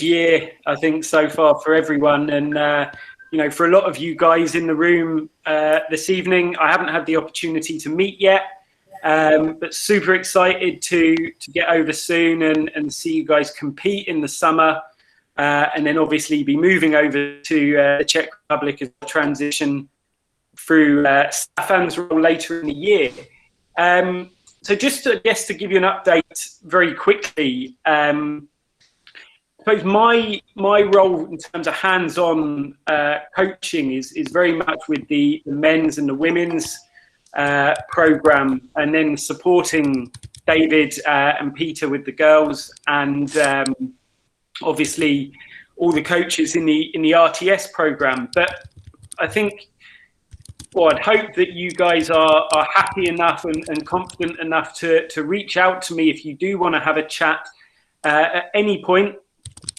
year, I think, so far for everyone. And, you know, for a lot of you guys in the room this evening, I haven't had the opportunity to meet yet, but super excited to get over soon and see you guys compete in the summer. And then obviously be moving over to the Czech Republic as a transition through Stefan's role later in the year. So just to give you an update very quickly, I suppose my role in terms of hands-on coaching is very much with the men's and the women's program, and then supporting David and Peter with the girls, and obviously all the coaches in the RTS program. But I think, well, I'd hope that you guys are happy enough and confident enough to reach out to me if you do want to have a chat at any point.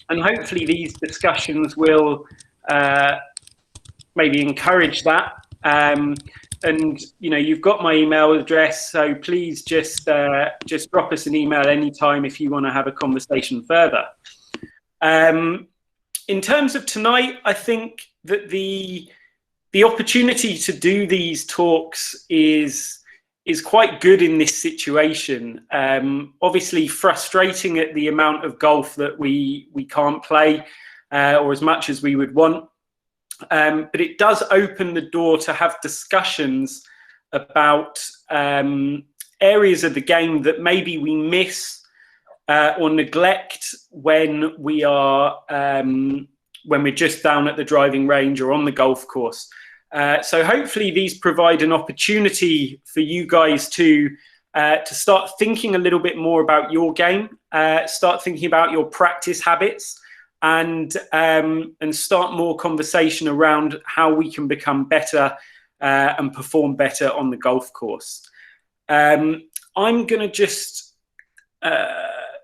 And hopefully these discussions will maybe encourage that. And you know, you've got my email address, so please just drop us an email anytime if you want to have a conversation further. In terms of tonight, I think that the opportunity to do these talks is quite good in this situation. Obviously frustrating at the amount of golf that we can't play, or as much as we would want. But it does open the door to have discussions about areas of the game that maybe we miss or neglect when we're just down at the driving range or on the golf course. So hopefully these provide an opportunity for you guys to start thinking a little bit more about your game, start thinking about your practice habits, and start more conversation around how we can become better and perform better on the golf course. I'm going to just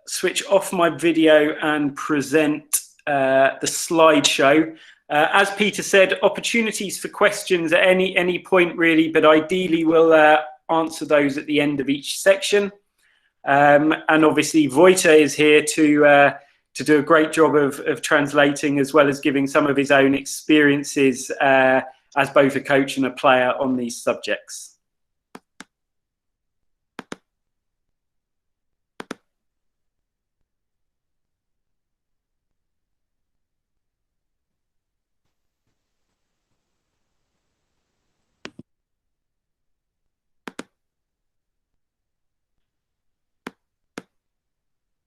switch off my video and present the slideshow. As Peter said, opportunities for questions at any point really, but ideally we'll answer those at the end of each section. And obviously Vojtou is here to do a great job of translating, as well as giving some of his own experiences as both a coach and a player on these subjects.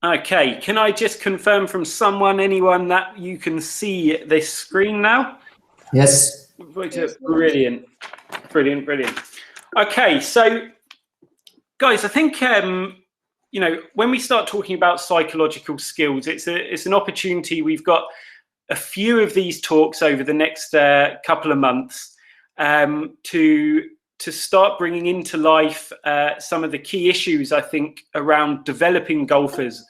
Okay, can I just confirm from anyone that you can see this screen now? Yes. Brilliant, brilliant, brilliant. Okay, so guys, I think you know, when we start talking about psychological skills, it's an opportunity. We've got a few of these talks over the next couple of months to start bringing into life some of the key issues, I think, around developing golfers.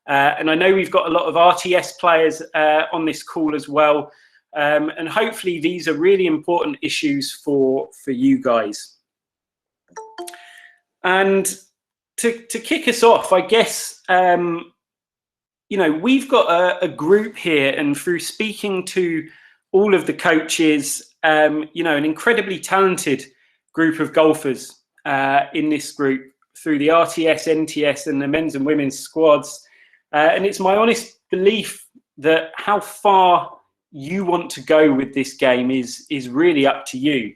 And I know we've got a lot of RTS players on this call as well. And hopefully these are really important issues for you guys. And to kick us off, I guess, you know, we've got a group here, and through speaking to all of the coaches, you know, an incredibly talented group of golfers in this group through the RTS, NTS and the men's and women's squads. And it's my honest belief that how far you want to go with this game is really up to you.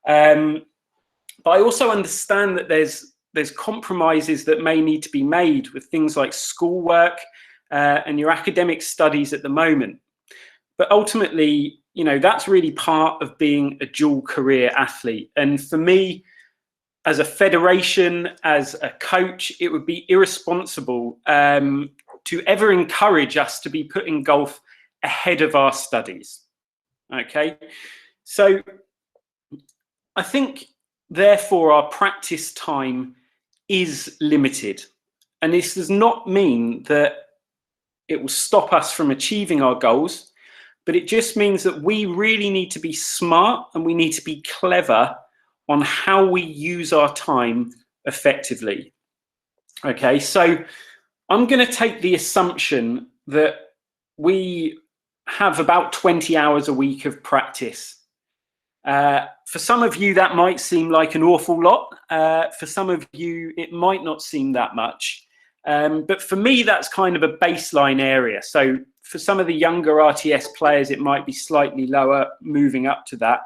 But I also understand that there's compromises that may need to be made with things like schoolwork and your academic studies at the moment. But ultimately, you know, that's really part of being a dual career athlete. And for me, as a federation, as a coach, it would be irresponsible to ever encourage us to be putting golf ahead of our studies. Okay, so I think therefore our practice time is limited, and this does not mean that it will stop us from achieving our goals, but it just means that we really need to be smart and we need to be clever on how we use our time effectively. Okay, so I'm going to take the assumption that we have about 20 hours a week of practice. For some of you, that might seem like an awful lot. For some of you, it might not seem that much. But for me, that's kind of a baseline area. So for some of the younger RTS players, it might be slightly lower, moving up to that.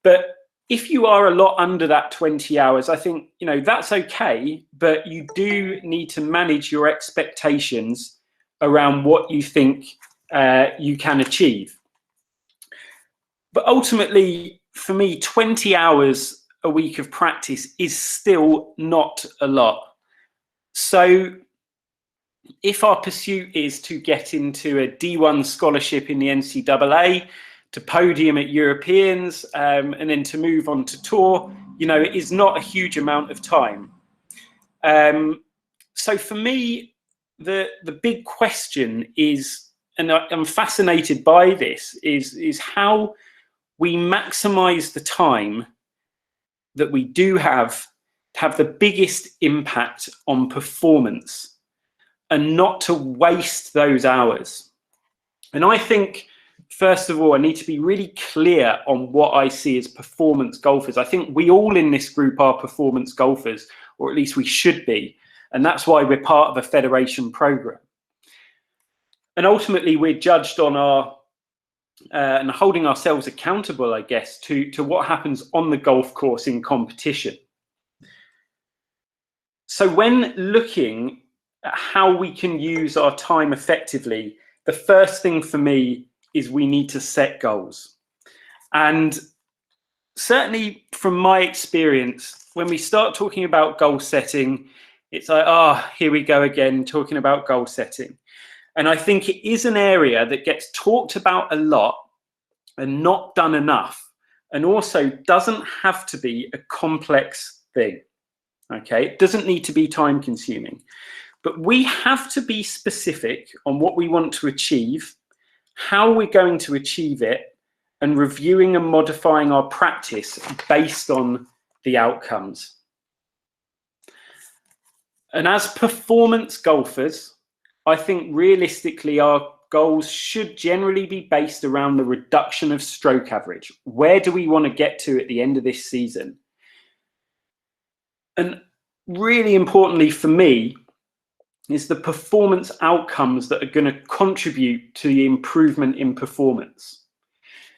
But if you are a lot under that 20 hours, I think, you know, that's okay, but you do need to manage your expectations around what you think you can achieve. But ultimately, for me, 20 hours a week of practice is still not a lot. So if our pursuit is to get into a D1 scholarship in the NCAA, to podium at Europeans, and then to move on to tour, you know, it is not a huge amount of time. So for me, the big question is, and I'm fascinated by this, is how we maximize the time that we do have to have the biggest impact on performance and not to waste those hours. And I think, first of all, I need to be really clear on what I see as performance golfers. I think we all in this group are performance golfers, or at least we should be. And that's why we're part of a federation program. And ultimately, we're judged on our, and holding ourselves accountable, I guess, to what happens on the golf course in competition. So when looking at how we can use our time effectively, the first thing for me is we need to set goals. And certainly from my experience, when we start talking about goal setting, it's like, oh, here we go again, talking about goal setting. And I think it is an area that gets talked about a lot and not done enough, and also doesn't have to be a complex thing. Okay, it doesn't need to be time consuming, but we have to be specific on what we want to achieve, how we're going to achieve it, and reviewing and modifying our practice based on the outcomes. And as performance golfers, I think realistically our goals should generally be based around the reduction of stroke average. Where do we want to get to at the end of this season? And really importantly for me is the performance outcomes that are going to contribute to the improvement in performance.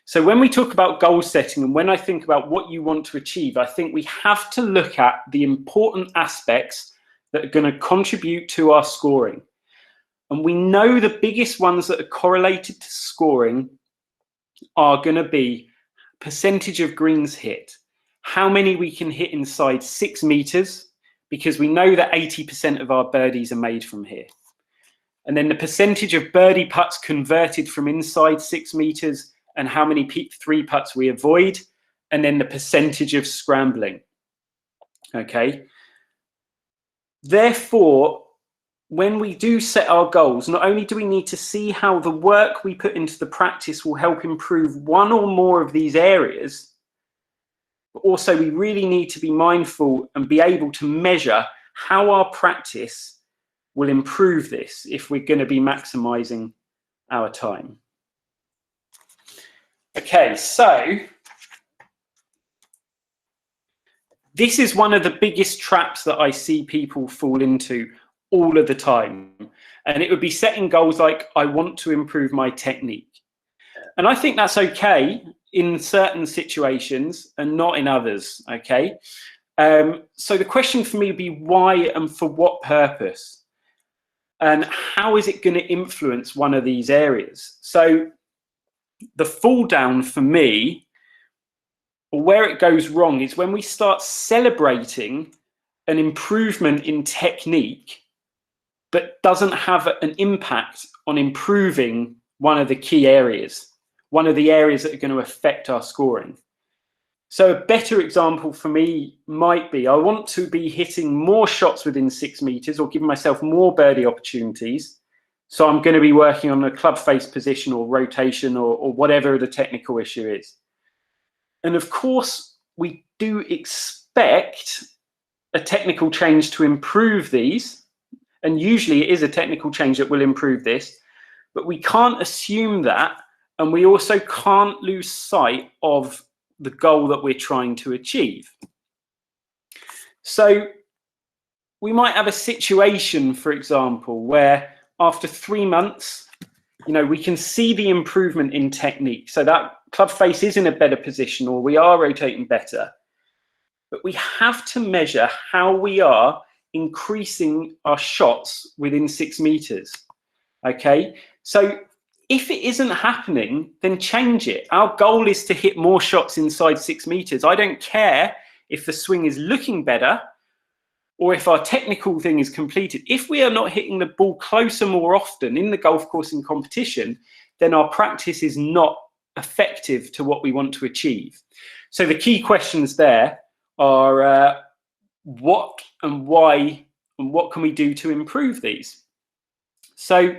So when we talk about goal setting, and when I think about what you want to achieve, I think we have to look at the important aspects that are going to contribute to our scoring. And we know the biggest ones that are correlated to scoring are going to be percentage of greens hit, how many we can hit inside 6 meters, because we know that 80% of our birdies are made from here. And then the percentage of birdie putts converted from inside 6 meters, and how many 3 putts we avoid, and then the percentage of scrambling. Okay. Therefore, when we do set our goals, not only do we need to see how the work we put into the practice will help improve one or more of these areas, but also we really need to be mindful and be able to measure how our practice will improve this if we're going to be maximizing our time. Okay, so this is one of the biggest traps that I see people fall into all of the time. And it would be setting goals like, I want to improve my technique. And I think that's okay in certain situations and not in others, okay? So the question for me would be why and for what purpose? And how is it going to influence one of these areas? So the fall down for me, or where it goes wrong, is when we start celebrating an improvement in technique but doesn't have an impact on improving one of the key areas, one of the areas that are going to affect our scoring. So a better example for me might be, I want to be hitting more shots within 6 meters or giving myself more birdie opportunities. So I'm going to be working on a club face position or rotation or whatever the technical issue is. And of course, we do expect a technical change to improve these. And usually it is a technical change that will improve this. but we can't assume that, and we also can't lose sight of the goal that we're trying to achieve. So we might have a situation, for example, where after 3 months, we can see the improvement in technique. So that club face is in a better position, or we are rotating better. But we have to measure how we are increasing our shots within 6 meters. Okay, so if it isn't happening, then change it. Our goal is to hit more shots inside 6 meters. I don't care if the swing is looking better or if our technical thing is completed. If we are not hitting the ball closer more often in the golf course in competition, then our practice is not effective to what we want to achieve. So the key questions there are what and why, and what can we do to improve these? So,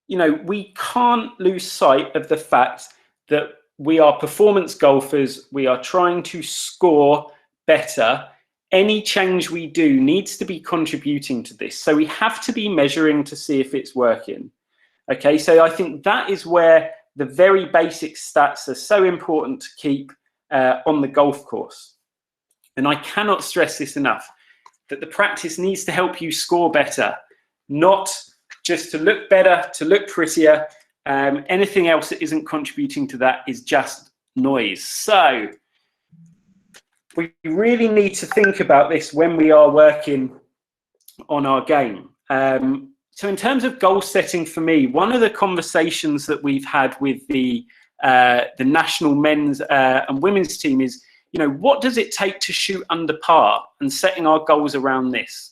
we can't lose sight of the fact that we are performance golfers. We are trying to score better. Any change we do needs to be contributing to this. So we have to be measuring to see if it's working. Okay, so I think that is where the very basic stats are so important to keep on the golf course. And I cannot stress this enough, that the practice needs to help you score better, not just to look better, to look prettier. Anything else that isn't contributing to that is just noise. So we really need to think about this when we are working on our game. So in terms of goal setting for me, one of the conversations that we've had with the national men's and women's team is, what does it take to shoot under par, and setting our goals around this.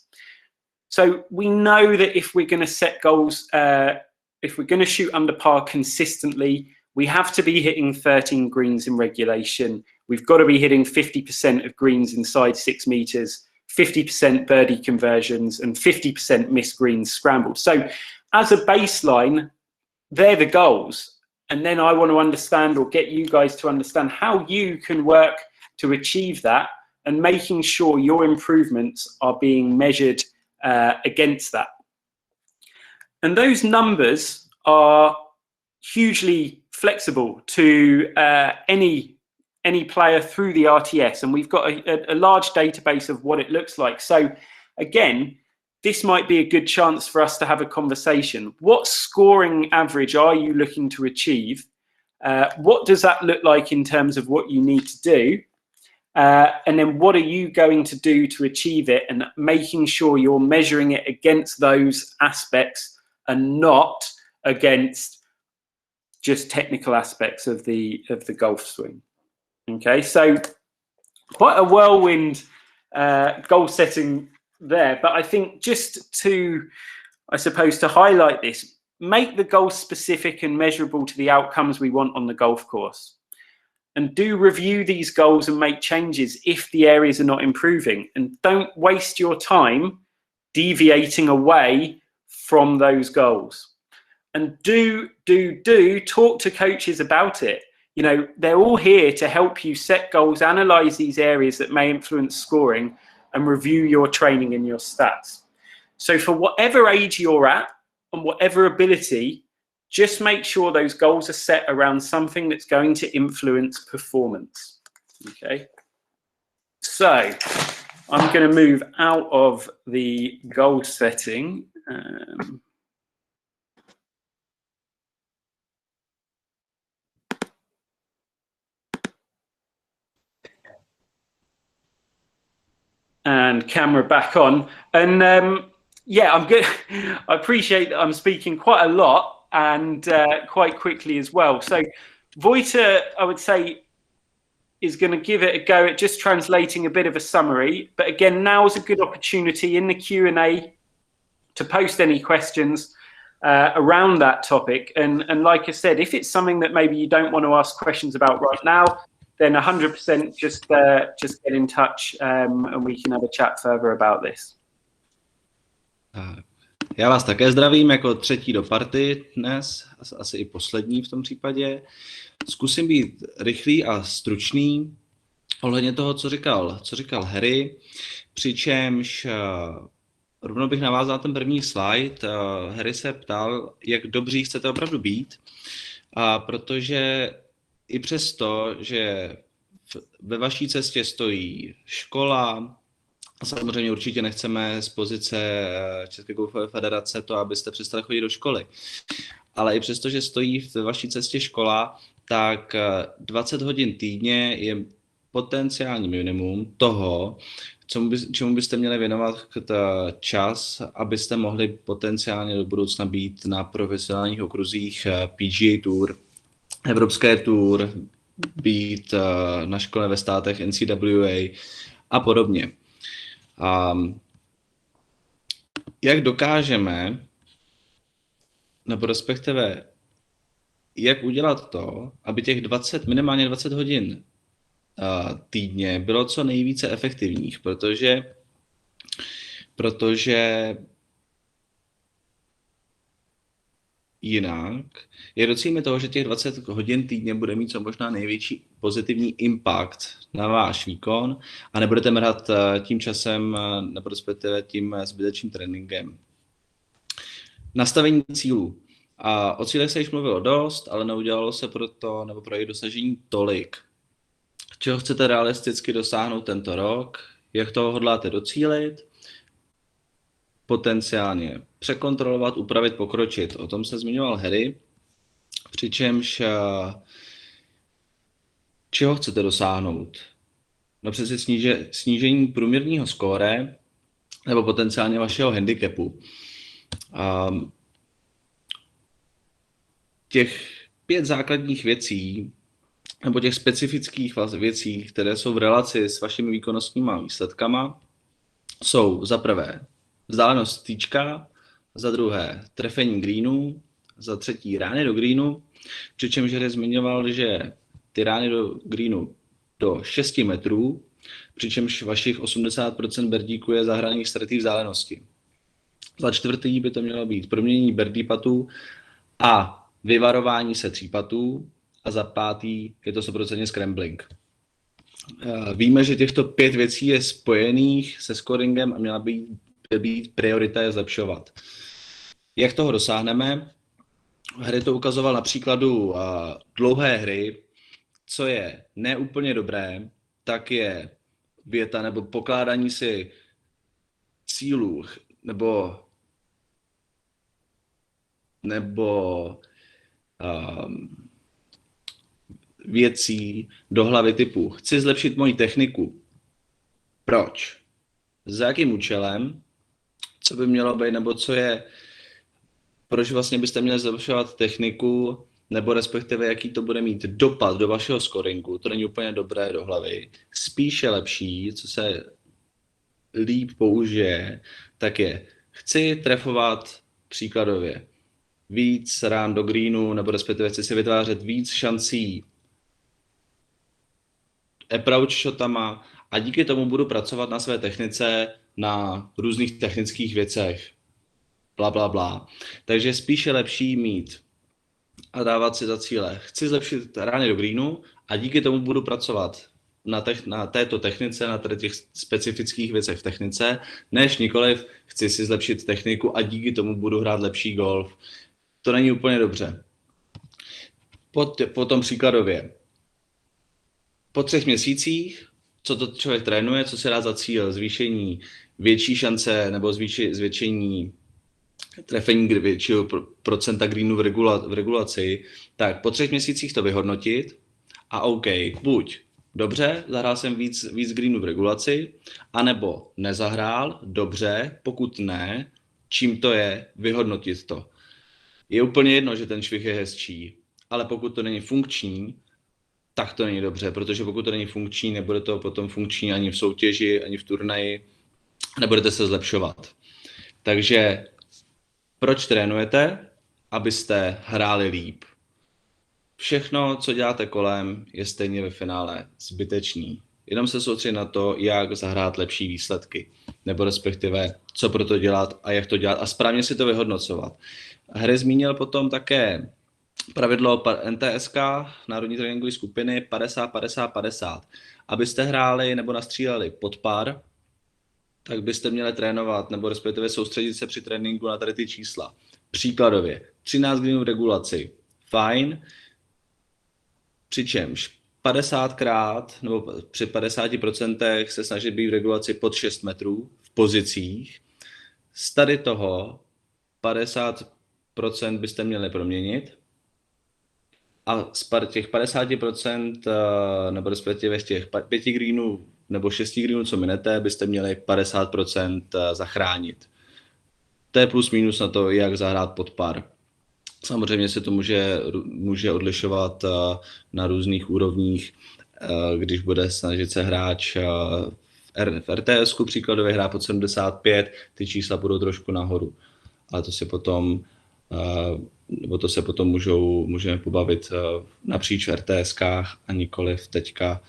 So we know that if we're going to set goals, if we're going to shoot under par consistently, we have to be hitting 13 greens in regulation. We've got to be hitting 50% of greens inside 6 meters, 50% birdie conversions, and 50% missed greens scrambled. So as a baseline, they're the goals. And then I want to understand, or get you guys to understand, how you can work to achieve that, and making sure your improvements are being measured against that. And those numbers are hugely flexible to any player through the RTS, and we've got a large database of what it looks like. So again, this might be a good chance for us to have a conversation. What scoring average are you looking to achieve? What does that look like in terms of what you need to do? And then what are you going to do to achieve it, and making sure you're measuring it against those aspects and not against just technical aspects of the golf swing. Okay, so quite a whirlwind goal setting there, but I think just to, I suppose, to highlight this, make the goals specific and measurable to the outcomes we want on the golf course. And do review these goals and make changes if the areas are not improving. And don't waste your time deviating away from those goals. And do talk to coaches about it. They're all here to help you set goals, analyze these areas that may influence scoring, and review your training and your stats. So for whatever age you're at and whatever ability, just make sure those goals are set around something that's going to influence performance. Okay. So I'm going to move out of the goal setting. And camera back on. And yeah, I'm good. I appreciate that I'm speaking quite a lot and quite quickly as well. So Vojtou, I would say, is going to give it a go at just translating a bit of a summary. But again, now is a good opportunity in the Q&A to post any questions around that topic. And like I said, if it's something that maybe you don't want to ask questions about right now, then 100% just get in touch and we can have a chat further about this. Já vás také zdravím jako třetí do party dnes, asi i poslední v tom případě. Zkusím být rychlý a stručný ohledně toho, co říkal Harry, přičemž rovnou bych navázal na ten první slide. Harry se ptal, jak dobří chcete opravdu být, protože i přesto, že ve vaší cestě stojí škola, a samozřejmě určitě nechceme z pozice České golfové federace to, abyste přestali chodit do školy, ale i přesto, že stojí ve vaší cestě škola, tak 20 hodin týdně je potenciální minimum toho, čemu byste měli věnovat čas, abyste mohli potenciálně do budoucna být na profesionálních okruzích PGA Tour, Evropské Tour, být na škole ve státech NCAA a podobně. Jak dokážeme, nebo respektive jak udělat to, aby těch minimálně 20 hodin týdně bylo co nejvíce efektivních, protože jinak je docílíme toho, že těch 20 hodin týdně bude mít co možná největší pozitivní impact na váš výkon a nebudete mrhat tím časem nebo respektive tím zbytečným tréninkem. Nastavení cílů. O cílech se již mluvilo dost, ale neudělalo se pro jejich dosažení tolik. Čeho chcete realisticky dosáhnout tento rok? Jak toho hodláte docílit? Potenciálně překontrolovat, upravit, pokročit. O tom se zmiňoval Harry. Přičemž čeho chcete dosáhnout? No přece snížení průměrného skóre nebo potenciálně vašeho handicapu. Těch 5 základních věcí nebo těch specifických věcí, které jsou v relaci s vašimi výkonnostníma výsledkama, jsou za prvé vzdálenost týčka, za druhé trefení greenu, za třetí rány do greenu, přičemž Harry zmiňoval, že ty rány do greenu do 6 metrů, přičemž vašich 80% birdíků je zahraných ztratí vzdálenosti. Za čtvrtý by to mělo být proměnění birdie patů a vyvarování se 3 patů a za pátý je to 100% scrambling. Víme, že těchto 5 věcí je spojených se scoringem a měla být priorita je zlepšovat. Jak toho dosáhneme? Hry to ukazoval na příkladu dlouhé hry. Co je neúplně dobré, tak je věta nebo pokládání si cílů nebo věcí do hlavy typu chci zlepšit moji techniku. Proč? Za jakým účelem? Co by mělo být, nebo proč vlastně byste měli zlepšovat techniku, nebo respektive jaký to bude mít dopad do vašeho scoringu. To není úplně dobré do hlavy. Spíše lepší, co se líp použije, tak je chci trefovat příkladově víc rán do greenu, nebo respektive chci si vytvářet víc šancí approach shotama a díky tomu budu pracovat na své technice, na různých technických věcech. Bla, bla, bla. Takže spíše lepší mít a dávat si za cíle. Chci zlepšit rány do greenu a díky tomu budu pracovat na této technice, na těch specifických věcech v technice, než nikoliv chci si zlepšit techniku a díky tomu budu hrát lepší golf. To není úplně dobře. Potom příkladově. Po 3 měsících, co to člověk trénuje, co se dá za cíl, zvýšení větší šance nebo zvětšení trefení většího procenta greenu v regulaci, tak po 3 měsících to vyhodnotit a OK, buď dobře, zahrál jsem víc greenu v regulaci, anebo nezahrál, dobře, pokud ne, čím to je, vyhodnotit to. Je úplně jedno, že ten švih je hezčí, ale pokud to není funkční, tak to není dobře, protože pokud to není funkční, nebude to potom funkční ani v soutěži, ani v turnaji, nebudete se zlepšovat. Takže proč trénujete? Abyste hráli líp. Všechno, co děláte kolem, je stejně ve finále zbytečný. Jenom se soustředit na to, jak zahrát lepší výsledky, nebo respektive, co pro to dělat a jak to dělat a správně si to vyhodnocovat. Hry zmínil potom také pravidlo NTSK, Národní tréninkové skupiny 50-50-50. Abyste hráli nebo nastříleli pod par, tak byste měli trénovat, nebo respektive soustředit se při tréninku na tady ty čísla. Příkladově 13 greenů v regulaci, fajn, přičemž 50krát nebo při 50% se snažit být v regulaci pod 6 metrů v pozicích. Z tady toho 50% byste měli proměnit a z těch 50% nebo respektive z těch 5 greenů nebo 6 greenů, co minete, byste měli 50% zachránit. To je plus minus na to, jak zahrát pod par. Samozřejmě se to může odlišovat na různých úrovních, když bude snažit se hráč v RTS-ku příkladově hrát pod 75, ty čísla budou trošku nahoru. Ale to se potom můžeme pobavit napříč v RTS-kách a nikoliv teďka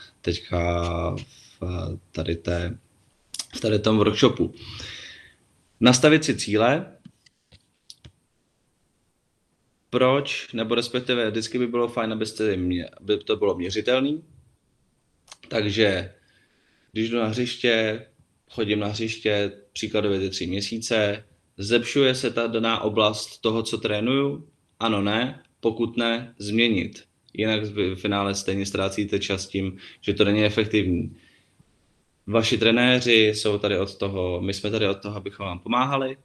v tady tom workshopu. Nastavit si cíle. Proč? Nebo respektive vždycky by bylo fajn, aby to bylo měřitelný. Takže když jdu na hřiště, chodím na hřiště příkladově ty 3 měsíce, zlepšuje se ta daná oblast toho, co trénuju? Ano, ne. Pokud ne, změnit. Jinak v finále stejně ztrácíte čas tím, že to není efektivní. Vaši trenéři jsou tady od toho, my jsme tady od toho, abychom vám pomáhali,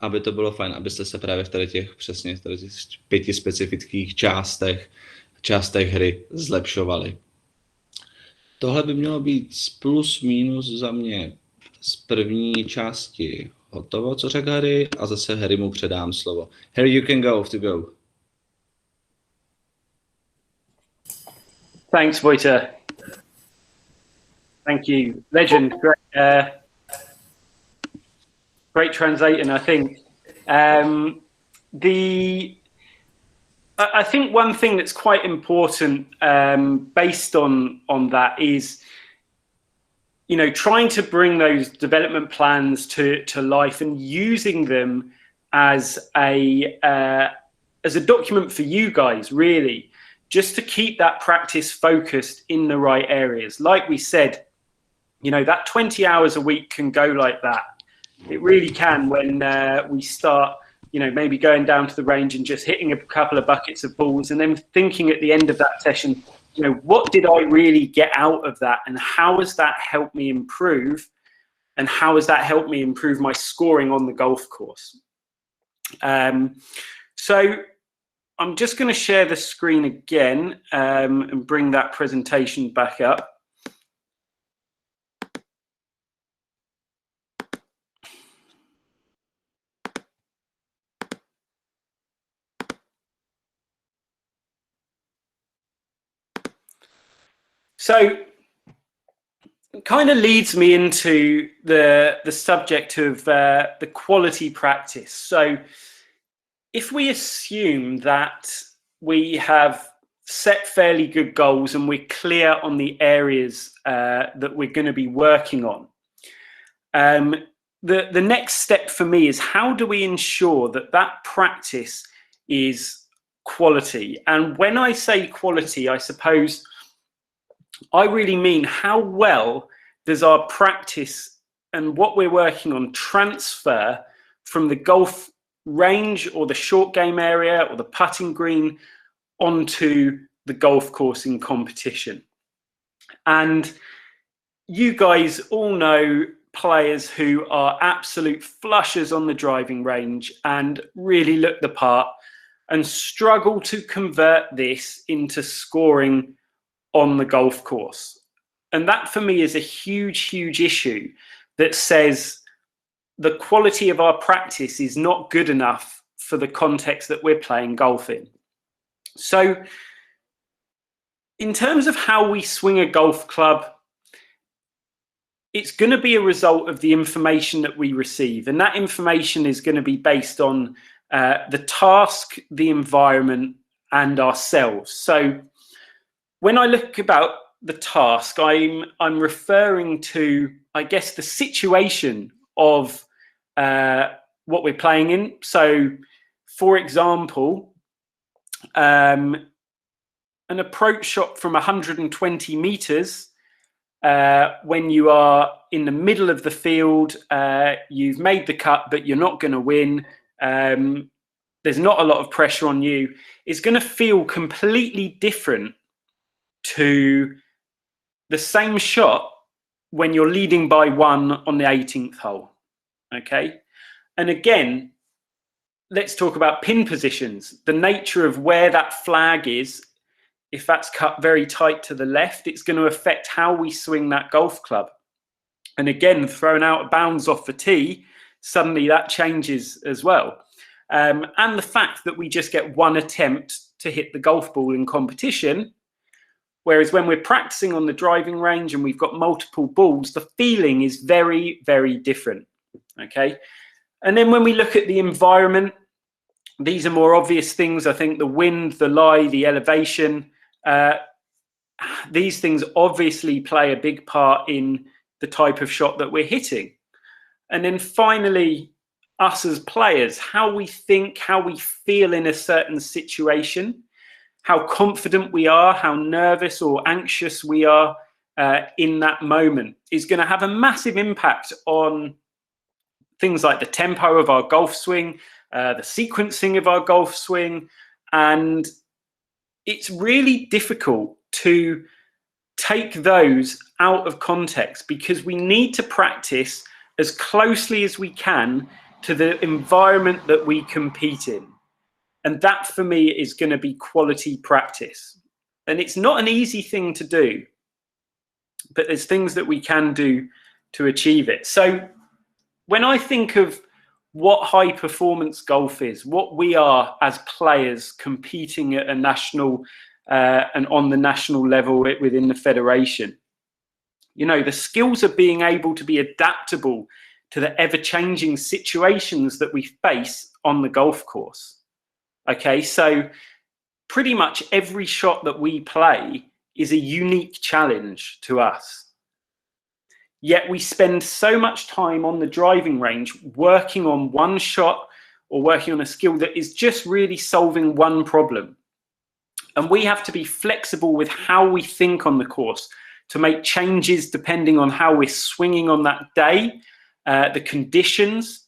aby to bylo fajn, abyste se právě v tady těch 5 specifických částech hry zlepšovali. Tohle by mělo být plus minus za mě z první části hotovo, co řekl Harry, a zase Harry mu předám slovo. Harry, you can go to go. Thanks, Vojtou. Thank you. Legend. Great translating, I think. I think one thing that's quite important based on that is, you know, trying to bring those development plans to life and using them as a document for you guys, really, just to keep that practice focused in the right areas. Like we said, you know, that 20 hours a week can go like that. It really can when we start, you know, maybe going down to the range and just hitting a couple of buckets of balls and then thinking at the end of that session, you know, what did I really get out of that and how has that helped me improve and how has that helped me improve my scoring on the golf course? So I'm just going to share the screen again and bring that presentation back up. So it kind of leads me into the subject of the quality practice. So if we assume that we have set fairly good goals and we're clear on the areas that we're going to be working on, the next step for me is how do we ensure that that practice is quality? And when I say quality, I suppose I really mean how well does our practice and what we're working on transfer from the golf range or the short game area or the putting green onto the golf course in competition. And you guys all know players who are absolute flushers on the driving range and really look the part and struggle to convert this into scoring on the golf course. And that for me is a huge, huge issue that says the quality of our practice is not good enough for the context that we're playing golf in. So in terms of how we swing a golf club, it's going to be a result of the information that we receive. And that information is going to be based on the task, the environment, and ourselves. So when I look about the task, I'm referring to, I guess, the situation of what we're playing in. So, for example, an approach shot from 120 meters when you are in the middle of the field, you've made the cut, but you're not going to win. There's not a lot of pressure on you. It's going to feel completely different to the same shot when you're leading by 1 on the 18th hole. Okay. And again, let's talk about pin positions. The nature of where that flag is, if that's cut very tight to the left, it's going to affect how we swing that golf club. And again, thrown out of bounds off the tee, suddenly that changes as well. And the fact that we just get 1 attempt to hit the golf ball in competition, whereas when we're practicing on the driving range and we've got multiple balls, the feeling is very, very different. Okay. And then when we look at the environment, these are more obvious things. I think the wind, the lie, the elevation, these things obviously play a big part in the type of shot that we're hitting. And then finally, us as players, how we think, how we feel in a certain situation, how confident we are, how nervous or anxious we are in that moment is going to have a massive impact on things like the tempo of our golf swing, the sequencing of our golf swing. And it's really difficult to take those out of context because we need to practice as closely as we can to the environment that we compete in. And that for me is going to be quality practice. And it's not an easy thing to do, but there's things that we can do to achieve it. So when I think of what high performance golf is, what we are as players competing at a national and on the national level within the federation, you know, the skills of being able to be adaptable to the ever-changing situations that we face on the golf course. Okay, so pretty much every shot that we play is a unique challenge to us. Yet we spend so much time on the driving range working on one shot or working on a skill that is just really solving one problem. And we have to be flexible with how we think on the course to make changes depending on how we're swinging on that day, the conditions.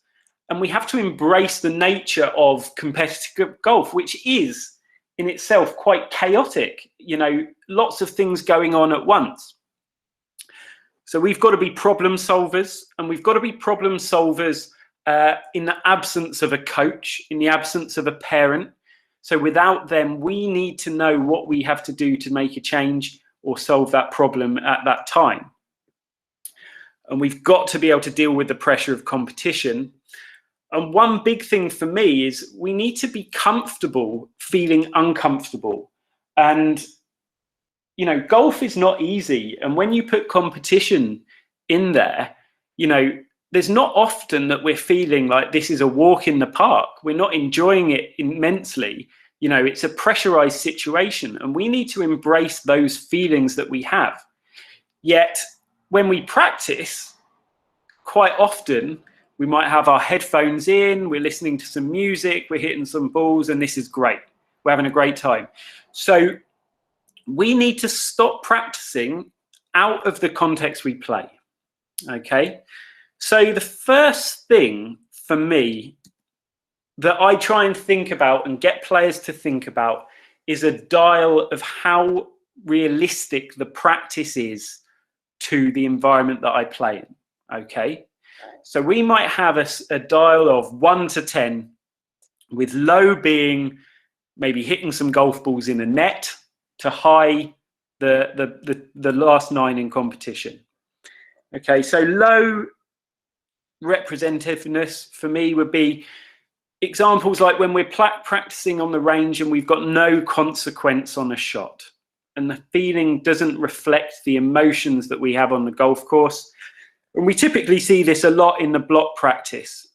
And we have to embrace the nature of competitive golf, which is in itself quite chaotic, you know, lots of things going on at once. So we've got to be problem solvers, and we've got to be problem solvers in the absence of a coach, in the absence of a parent. So without them, we need to know what we have to do to make a change or solve that problem at that time. And we've got to be able to deal with the pressure of competition. And one big thing for me is we need to be comfortable feeling uncomfortable. And, you know, golf is not easy. And when you put competition in there, you know, there's not often that we're feeling like this is a walk in the park. We're not enjoying it immensely. You know, it's a pressurized situation, and we need to embrace those feelings that we have. Yet when we practice, quite often we might have our headphones in, we're listening to some music, we're hitting some balls, and this is great. We're having a great time. So we need to stop practicing out of the context we play. Okay. So the first thing for me that I try and think about and get players to think about is a dial of how realistic the practice is to the environment that I play in. Okay. So we might have a dial of 1 to 10, with low being maybe hitting some golf balls in a net, to high the last 9 in competition. Okay, so low representativeness for me would be examples like when we're practicing on the range and we've got no consequence on a shot, and the feeling doesn't reflect the emotions that we have on the golf course. And we typically see this a lot in the block practice.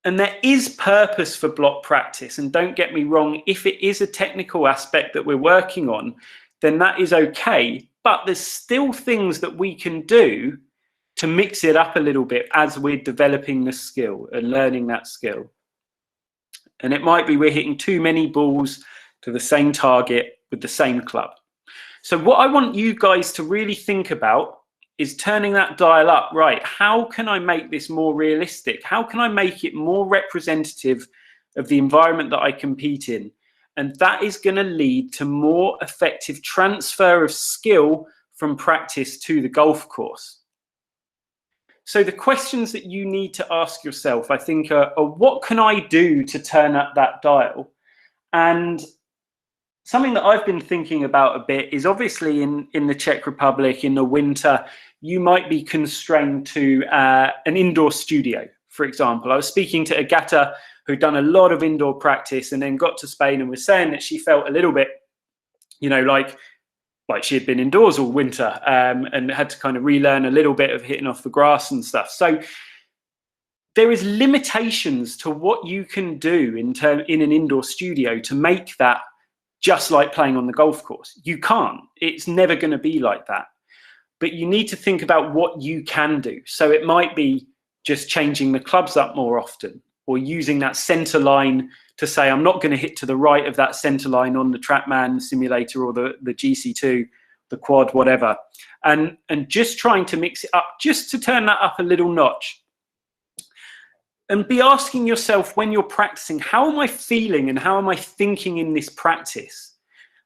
And there is purpose for block practice. And don't get me wrong, if it is a technical aspect that we're working on, then that is okay. But there's still things that we can do to mix it up a little bit as we're developing the skill and learning that skill. And it might be we're hitting too many balls to the same target with the same club. So what I want you guys to really think about is turning that dial up. Right, how can I make this more realistic? How can I make it more representative of the environment that I compete in? And that is going to lead to more effective transfer of skill from practice to the golf course. So the questions that you need to ask yourself, I think, are what can I do to turn up that dial? And something that I've been thinking about a bit is, obviously in the Czech Republic in the winter, you might be constrained to an indoor studio, for example. I was speaking to Agata, who'd done a lot of indoor practice and then got to Spain and was saying that she felt a little bit, you know, like she had been indoors all winter and had to kind of relearn a little bit of hitting off the grass and stuff. So there is limitations to what you can do in an indoor studio to make that just like playing on the golf course. You can't. It's never going to be like that. But you need to think about what you can do. So it might be just changing the clubs up more often, or using that center line to say, I'm not going to hit to the right of that center line on the TrackMan simulator or the GC2, the quad, whatever. And just trying to mix it up, just to turn that up a little notch. And be asking yourself when you're practicing, how am I feeling and how am I thinking in this practice?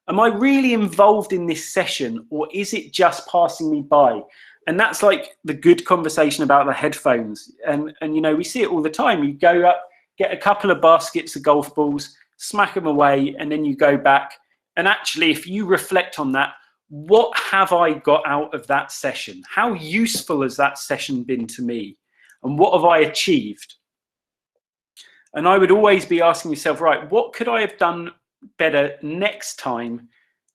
Am I really involved in this session, or is it just passing me by? And that's like the good conversation about the headphones. And you know, we see it all the time. You go up, get a couple of baskets of golf balls, smack them away, and then you go back. And actually, if you reflect on that, what have I got out of that session? How useful has that session been to me? And what have I achieved? And I would always be asking yourself, right, what could I have done better next time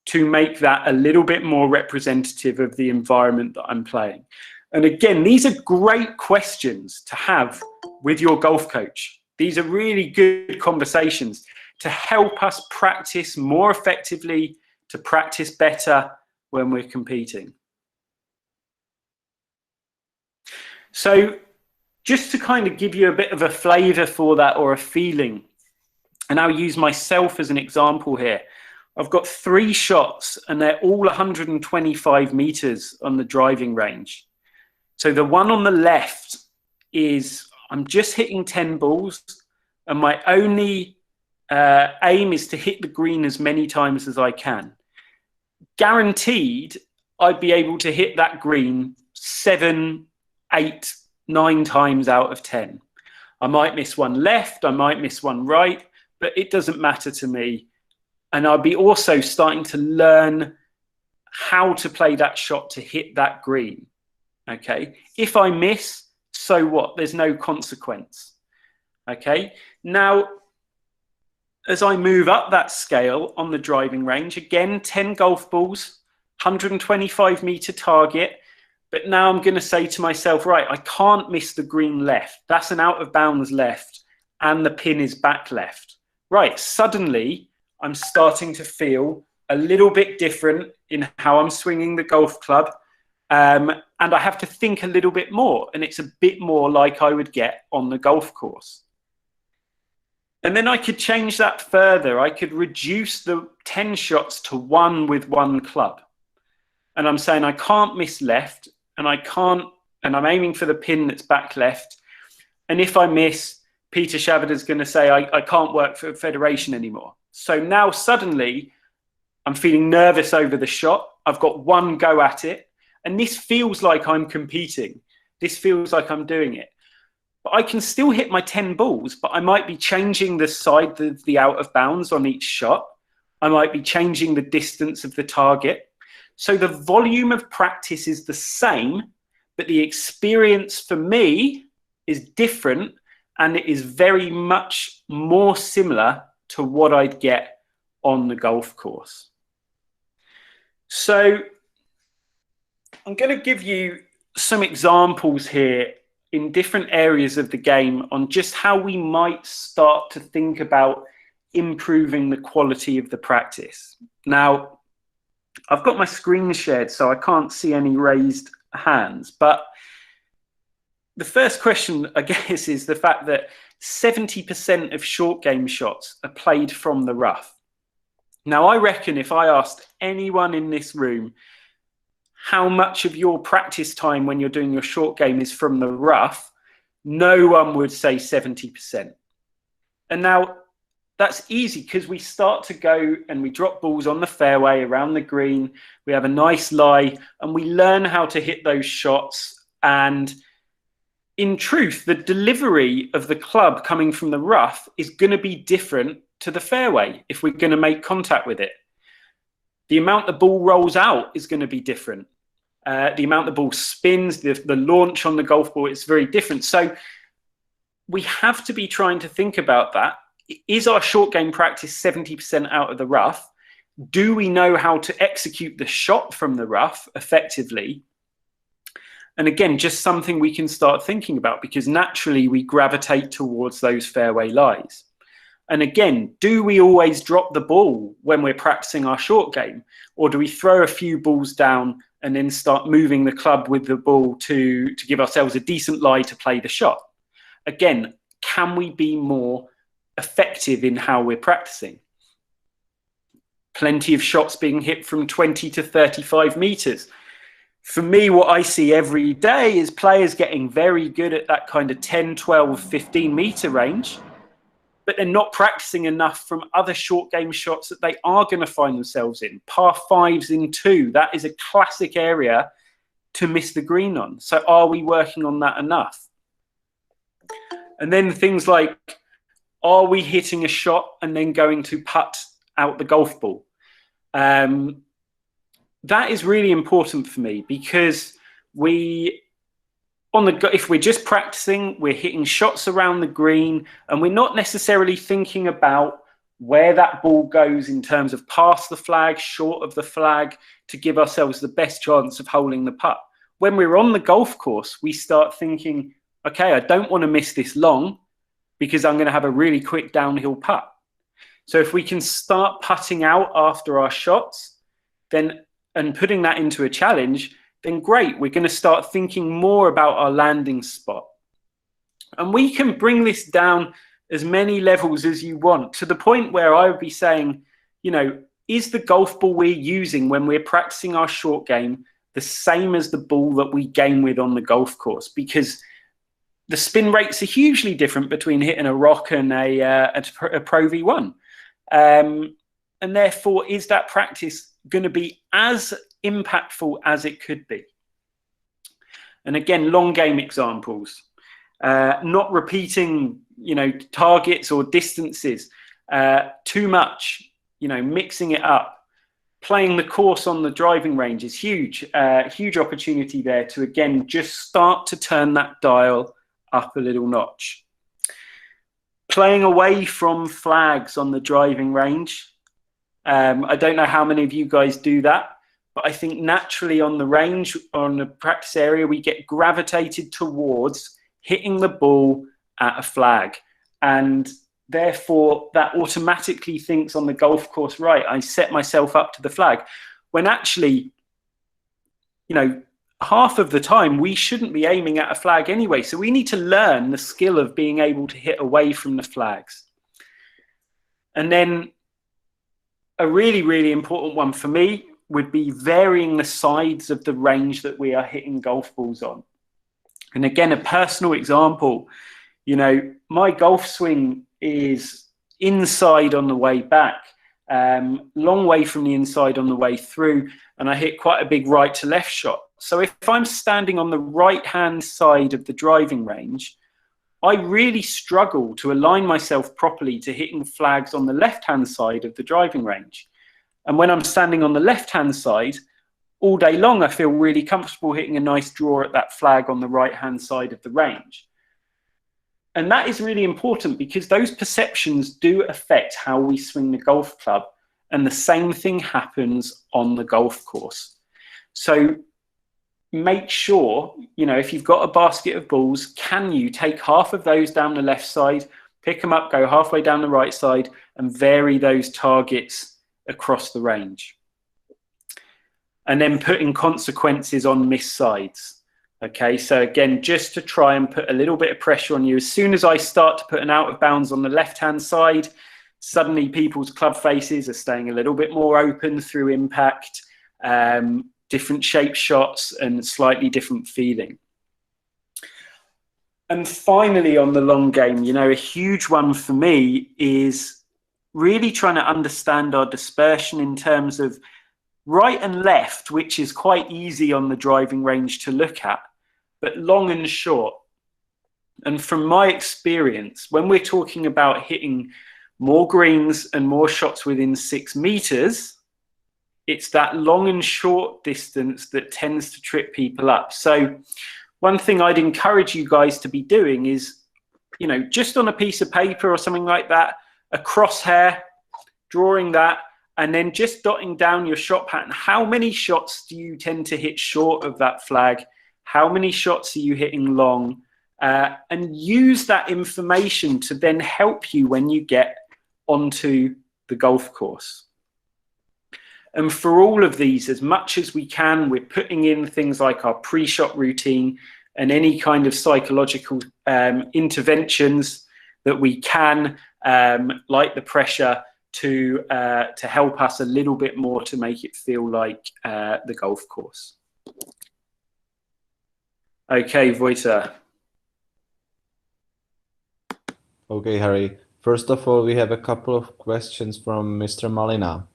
to make that a little bit more representative of the environment that I'm playing? And again, these are great questions to have with your golf coach. These are really good conversations to help us practice more effectively, to practice better when we're competing. So just to kind of give you a bit of a flavor for that, or a feeling, and I'll use myself as an example here. I've got 3 shots and they're all 125 meters on the driving range. So the one on the left is, I'm just hitting 10 balls and my only aim is to hit the green as many times as I can. Guaranteed, I'd be able to hit that green 7, 8, 9 times out of 10. I might miss one left, I might miss one right, but it doesn't matter to me. And I'll be also starting to learn how to play that shot to hit that green. Okay. If I miss, so what? There's no consequence. Okay. Now, as I move up that scale on the driving range, again, 10 golf balls, 125 meter target. But now I'm going to say to myself, right, I can't miss the green left. That's an out of bounds left and the pin is back left. Right. Suddenly, I'm starting to feel a little bit different in how I'm swinging the golf club. And I have to think a little bit more. And it's a bit more like I would get on the golf course. And then I could change that further. I could reduce the 10 shots to 1 with 1 club. And I'm saying I can't miss left, and and I'm aiming for the pin that's back left. And if I miss, Peter Shavada's going to say I can't work for Federation anymore. So now suddenly I'm feeling nervous over the shot. I've got 1 go at it. And this feels like I'm competing. This feels like I'm doing it. But I can still hit my 10 balls, but I might be changing the side of the out of bounds on each shot. I might be changing the distance of the target. So the volume of practice is the same, but the experience for me is different, and it is very much more similar to what I'd get on the golf course. So I'm going to give you some examples here in different areas of the game on just how we might start to think about improving the quality of the practice. Now, I've got my screen shared, so I can't see any raised hands, but the first question, I guess, is the fact that 70% of short game shots are played from the rough. Now, I reckon if I asked anyone in this room how much of your practice time when you're doing your short game is from the rough, no one would say 70%. And now that's easy because we start to go and we drop balls on the fairway around the green. We have a nice lie and we learn how to hit those shots. And in truth, the delivery of the club coming from the rough is going to be different to the fairway if we're going to make contact with it. The amount the ball rolls out is going to be different. The amount the ball spins, the launch on the golf ball is very different. So we have to be trying to think about that. Is our short game practice 70% out of the rough? Do we know how to execute the shot from the rough effectively? And again, just something we can start thinking about, because naturally we gravitate towards those fairway lies. And again, do we always drop the ball when we're practicing our short game? Or do we throw a few balls down and then start moving the club with the ball to give ourselves a decent lie to play the shot? Again, can we be more effective in how we're practicing? Plenty of shots being hit from 20 to 35 meters. For me, what I see every day is players getting very good at that kind of 10, 12, 15 meter range, but they're not practicing enough from other short game shots that they are going to find themselves in. Par fives in 2, that is a classic area to miss the green on. So are we working on that enough? And then things like, are we hitting a shot and then going to putt out the golf ball? That is really important for me, because if we're just practicing, we're hitting shots around the green and we're not necessarily thinking about where that ball goes in terms of past the flag, short of the flag, to give ourselves the best chance of holding the putt. When we're on the golf course, we start thinking, okay, I don't want to miss this long because I'm going to have a really quick downhill putt. So if we can start putting out after our shots, then and putting that into a challenge, then great, we're going to start thinking more about our landing spot. And we can bring this down as many levels as you want, to the point where I would be saying, you know, is the golf ball we're using when we're practicing our short game the same as the ball that we game with on the golf course? Because the spin rates are hugely different between hitting a rock and a Pro V1. And therefore, is that practice going to be as impactful as it could be? And again, long game examples, not repeating, you know, targets or distances too much, you know, mixing it up. Playing the course on the driving range is huge, huge opportunity there to, again, just start to turn that dial up a little notch. Playing away from flags on the driving range. I don't know how many of you guys do that, but I think naturally on the range, on the practice area, we get gravitated towards hitting the ball at a flag. And therefore, that automatically thinks on the golf course, right, I set myself up to the flag. When actually, you know, half of the time we shouldn't be aiming at a flag anyway. So we need to learn the skill of being able to hit away from the flags. And then a really, really important one for me would be varying the sides of the range that we are hitting golf balls on. And again, a personal example, you know, my golf swing is inside on the way back, long way from the inside on the way through, and I hit quite a big right to left shot. So if I'm standing on the right-hand side of the driving range, I really struggle to align myself properly to hitting flags on the left-hand side of the driving range. And when I'm standing on the left-hand side, all day long, I feel really comfortable hitting a nice draw at that flag on the right-hand side of the range. And that is really important, because those perceptions do affect how we swing the golf club. And the same thing happens on the golf course. So make sure, you know, if you've got a basket of balls, can you take half of those down the left side, pick them up, go halfway down the right side, and vary those targets across the range? And then putting consequences on missed sides. Okay, so again, just to try and put a little bit of pressure on you, as soon as I start to put an out of bounds on the left-hand side, suddenly people's club faces are staying a little bit more open through impact, different shape shots and slightly different feeling. And finally, on the long game, you know, a huge one for me is really trying to understand our dispersion in terms of right and left, which is quite easy on the driving range to look at, but long and short. And from my experience, when we're talking about hitting more greens and more shots within 6 meters, it's that long and short distance that tends to trip people up. So one thing I'd encourage you guys to be doing is, you know, just on a piece of paper or something like that, a crosshair, drawing that, and then just dotting down your shot pattern. How many shots do you tend to hit short of that flag? How many shots are you hitting long? And use that information to then help you when you get onto the golf course. And for all of these, as much as we can, we're putting in things like our pre-shot routine and any kind of psychological interventions that we can, like the pressure, to help us a little bit more to make it feel like the golf course. Okay, Vojta. Okay, Harry. First of all, we have a couple of questions from Mr. Malina.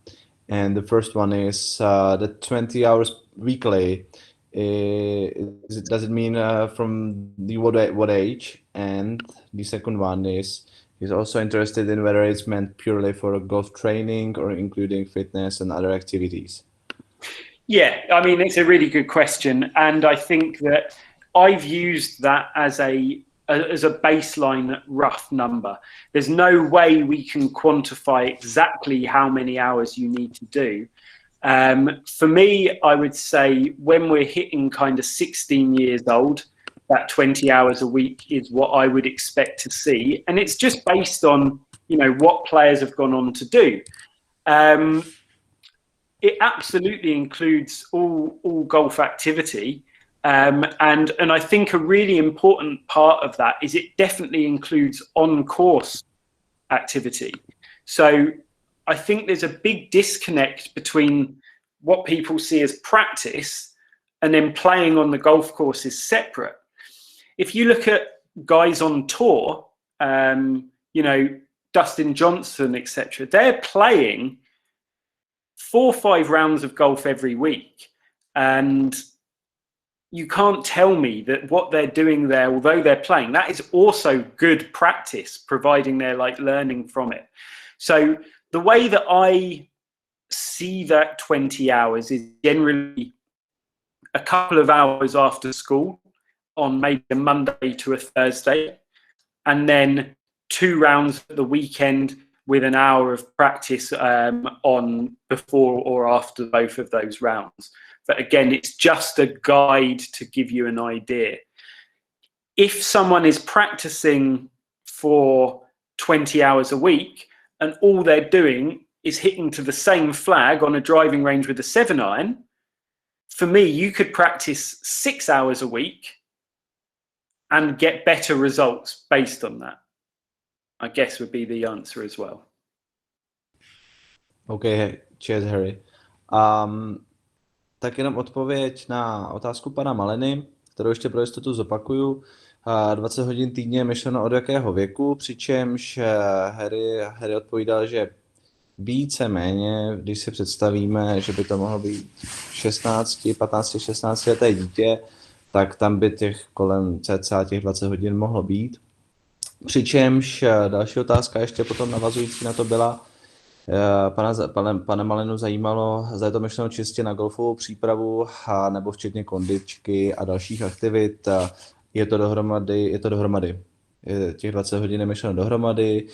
And the first one is the 20 hours weekly. Does it mean from the what age? And the second one is he's also interested in whether it's meant purely for golf training or including fitness and other activities. Yeah, I mean, it's a really good question. And I think that I've used that as a baseline rough number. There's no way we can quantify exactly how many hours you need to do. For me, I would say when we're hitting kind of 16 years old, that 20 hours a week is what I would expect to see. And it's just based on, you know, what players have gone on to do. It absolutely includes all golf activity. And I think a really important part of that is it definitely includes on-course activity. So I think there's a big disconnect between what people see as practice and then playing on the golf course is separate. If you look at guys on tour, you know, Dustin Johnson, etc., they're playing 4 or 5 rounds of golf every week. And you can't tell me that what they're doing there, although they're playing, that is also good practice, providing they're like learning from it. So the way that I see that 20 hours is generally a couple of hours after school on maybe a Monday to a Thursday, and then 2 rounds at the weekend with an hour of practice on before or after both of those rounds. But again, it's just a guide to give you an idea. If someone is practicing for 20 hours a week and all they're doing is hitting to the same flag on a driving range with a 7-iron, for me, you could practice 6 hours a week and get better results based on that, I guess would be the answer as well. Okay, cheers, Harry. Tak jenom odpověď na otázku pana Maliny, kterou ještě pro jistotu zopakuju. 20 hodin týdně myšleno od jakého věku, přičemž Harry odpovídal, že víceméně, když si představíme, že by to mohlo být 15-16 leté dítě, tak tam by těch kolem cca těch 20 hodin mohlo být. Přičemž další otázka ještě potom navazující na to byla, Pane Malinu zajímalo, zda je to myšleno čistě na golfovou přípravu nebo včetně kondičky a dalších aktivit. Je to dohromady. Těch 20 hodin je myšleno dohromady,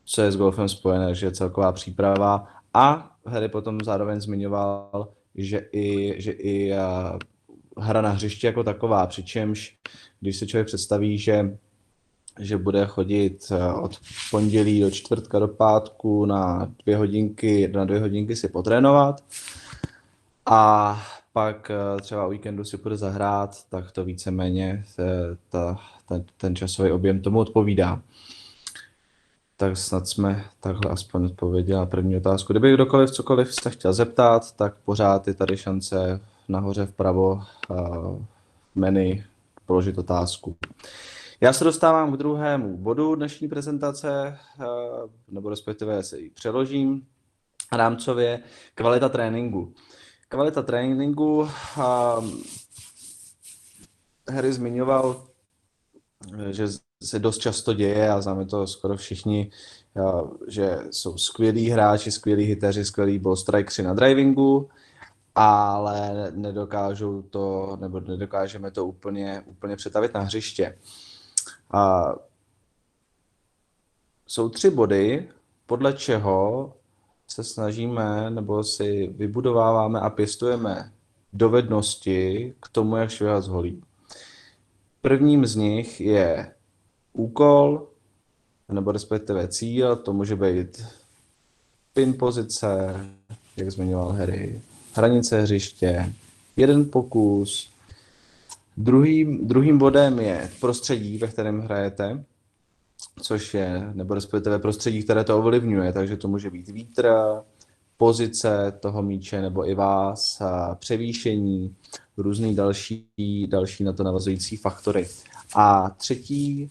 co je s golfem spojené, že je celková příprava. A Harry potom zároveň zmiňoval, že i hra na hřišti jako taková, přičemž když se člověk představí, že bude chodit od pondělí do čtvrtka do pátku na 2 hodinky si potrénovat a pak třeba o víkendu si bude zahrát, tak to víceméně ten časový objem tomu odpovídá. Tak snad jsme takhle aspoň odpověděli na první otázku. Kdyby kdokoliv cokoliv se chtěl zeptat, tak pořád je tady šance nahoře vpravo menu položit otázku. Já se dostávám k druhému bodu dnešní prezentace, nebo respektive se ji přeložím rámcově. Kvalita tréninku. Kvalita tréninku, Harry zmiňoval, že se dost často děje, a známe to skoro všichni, že jsou skvělí hráči, skvělí hiteři, skvělí ball strikeri na drivingu, ale nedokážou to, nebo nedokážeme to úplně přetavit na hřiště. Jsou 3 body, podle čeho se snažíme nebo si vybudováváme a pěstujeme dovednosti k tomu, jak švihat z holí. Prvním z nich je úkol, nebo respektive cíl, to může být pin pozice, jak zmiňoval Harry, hranice hřiště, 1 pokus. Druhým bodem je prostředí, ve kterém hrajete, což je, nebo respektive prostředí, které to ovlivňuje, takže to může být vítr, pozice toho míče nebo i vás, převýšení, různý další na to navazující faktory. A třetí,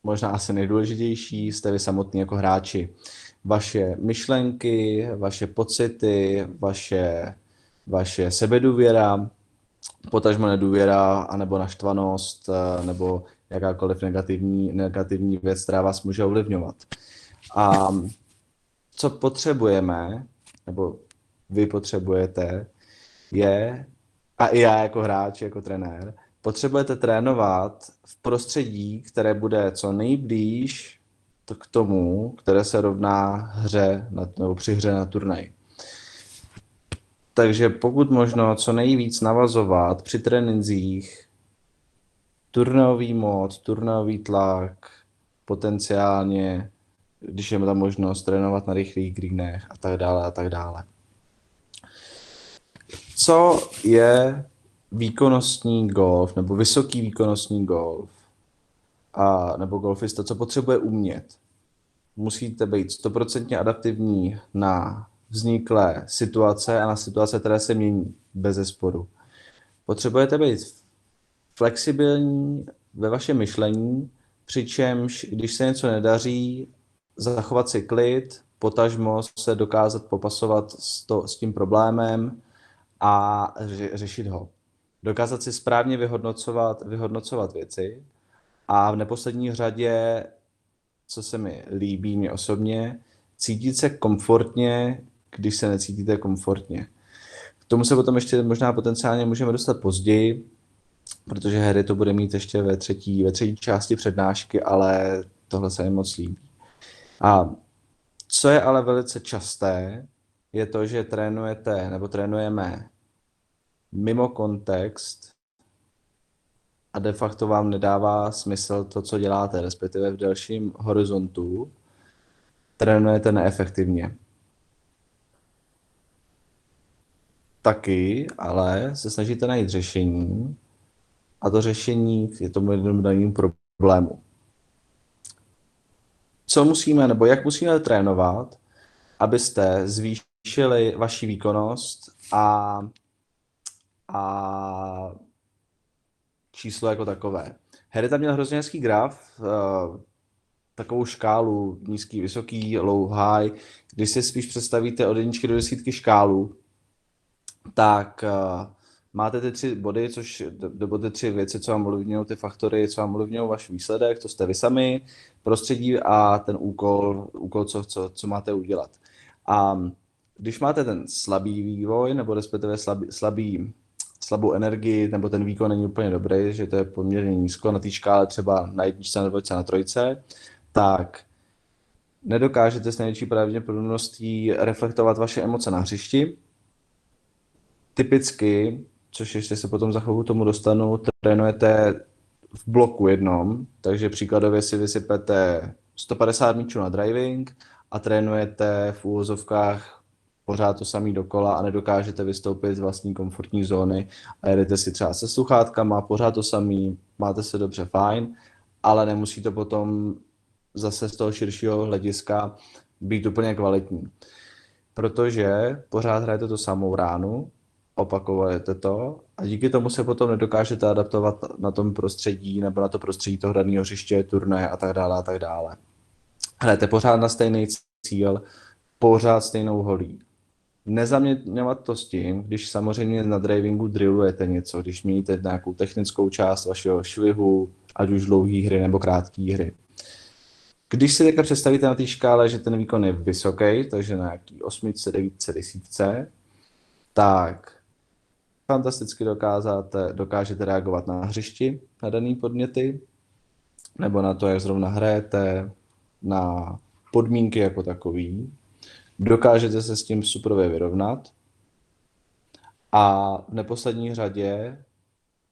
možná asi nejdůležitější, jste vy samotní jako hráči. Vaše myšlenky, vaše pocity, vaše sebedůvěra, potažmo nedůvěra, anebo naštvanost, nebo jakákoliv negativní věc, která vás může ovlivňovat. A co potřebujeme, nebo vy potřebujete, je, a i já jako hráč, jako trenér, potřebujete trénovat v prostředí, které bude co nejblíž k tomu, které se rovná hře, nebo při hře na turnaj. Takže pokud možno co nejvíc navazovat při trénincích turnajový mod, turnajový tlak, potenciálně, když je tam možnost trénovat na rychlých greenech a tak dále a tak dále. Co je výkonnostní golf nebo vysoký výkonnostní golf nebo golfista, co potřebuje umět? Musíte být 100% adaptivní na vzniklé situace a na situace, které se mění bez zesporu. Potřebujete být flexibilní ve vašem myšlení, přičemž když se něco nedaří, zachovat si klid, potažmo se dokázat popasovat s tím problémem a řešit ho. Dokázat si správně vyhodnocovat věci a v neposlední řadě, co se mi líbí mě osobně, cítit se komfortně, když se necítíte komfortně. K tomu se potom ještě možná potenciálně můžeme dostat později, protože Harry to bude mít ještě ve třetí části přednášky, ale tohle se mi moc líbí. A co je ale velice časté, je to, že trénujeme mimo kontext a de facto vám nedává smysl to, co děláte, respektive v delším horizontu trénujete neefektivně. Taky, ale se snažíte najít řešení a to řešení je tomu jednomu problému. Co musíme, nebo jak musíme trénovat, abyste zvýšili vaši výkonnost a číslo jako takové. Harry tam měl hrozně hezký graf, takovou škálu nízký, vysoký, low, high. Když si spíš představíte od 1 do 10 škálu, tak máte ty 3 body, nebo ty 3 věci, co vám ovlivňují, ty faktory, co vám ovlivňují váš výsledek, to jste vy sami, prostředí a ten úkol co máte udělat. A když máte ten slabý vývoj, nebo respektive slabou energii, nebo ten výkon není úplně dobrý, že to je poměrně nízko na té škále, třeba na 1, na 2, na 3, tak nedokážete s největší pravděpodobností reflektovat vaše emoce na hřišti. Typicky, což ještě se potom za chvilku tomu dostanu, trénujete v bloku jednom, takže příkladově si vysypete 150 míčů na driving a trénujete v úvozovkách pořád to samý dokola a nedokážete vystoupit z vlastní komfortní zóny a jedete si třeba se sluchátkama, pořád to samý, máte se dobře, fajn, ale nemusí to potom zase z toho širšího hlediska být úplně kvalitní. Protože pořád hrajete tu samou ránu, opakujete to a díky tomu se potom nedokážete adaptovat na tom prostředí nebo na to prostředí toho daného hřiště, turnaje a tak dále a tak dále. Hrajete pořád na stejný cíl, pořád stejnou holí. Nezaměňovat to s tím, když samozřejmě na drivingu drillujete něco, když měníte nějakou technickou část vašeho švihu, ať už dlouhé hry nebo krátké hry. Když si teďka představíte na té škále, že ten výkon je vysoký, takže na nějaký 8, 9, 10, tak fantasticky dokážete reagovat na hřišti, na dané podněty, nebo na to, jak zrovna hrajete, na podmínky jako takový. Dokážete se s tím superově vyrovnat a v neposlední řadě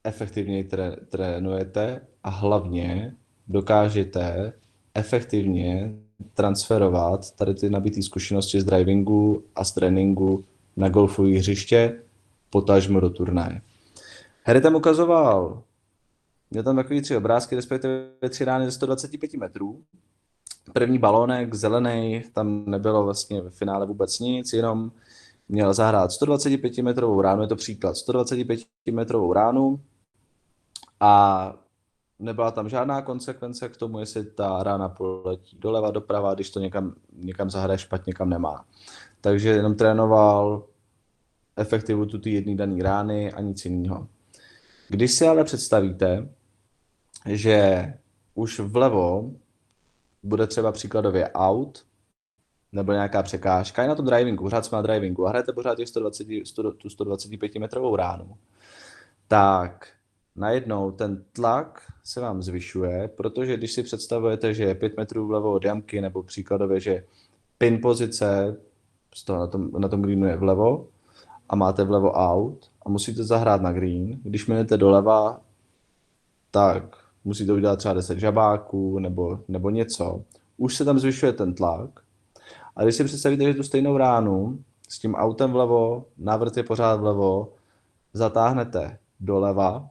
efektivněji trénujete a hlavně dokážete efektivně transferovat tady ty nabité zkušenosti z drivingu a z tréninku na golfové hřiště, potažmo do turnaje. Harry tam ukazoval, měl tam takový 3 obrázky, respektive 3 rány ze 125 metrů. První balónek, zelený, tam nebylo vlastně ve finále vůbec nic, jenom měl zahrát 125 metrovou ránu, je to příklad, 125 metrovou ránu a nebyla tam žádná konsekvence k tomu, jestli ta rána poletí doleva, doprava, když to někam zahraje špatně, kam nemá. Takže jenom trénoval efektivitu ty jedné dané rány a nic jiného. Když si ale představíte, že už vlevo bude třeba příkladově out, nebo nějaká překážka, je na tom drivingu, pořád jsme na drivingu a hrajete pořád těch 125 metrovou ránu, tak najednou ten tlak se vám zvyšuje, protože když si představujete, že je 5 metrů vlevo od jamky, nebo příkladově, že pin pozice z toho na tom greenu je vlevo a máte vlevo out a musíte zahrát na green, když minete doleva, tak musíte udělat třeba 10 žabáků nebo něco. Už se tam zvyšuje ten tlak. A když si představíte, že tu stejnou ránu s tím autem vlevo, návrt je pořád vlevo, zatáhnete doleva,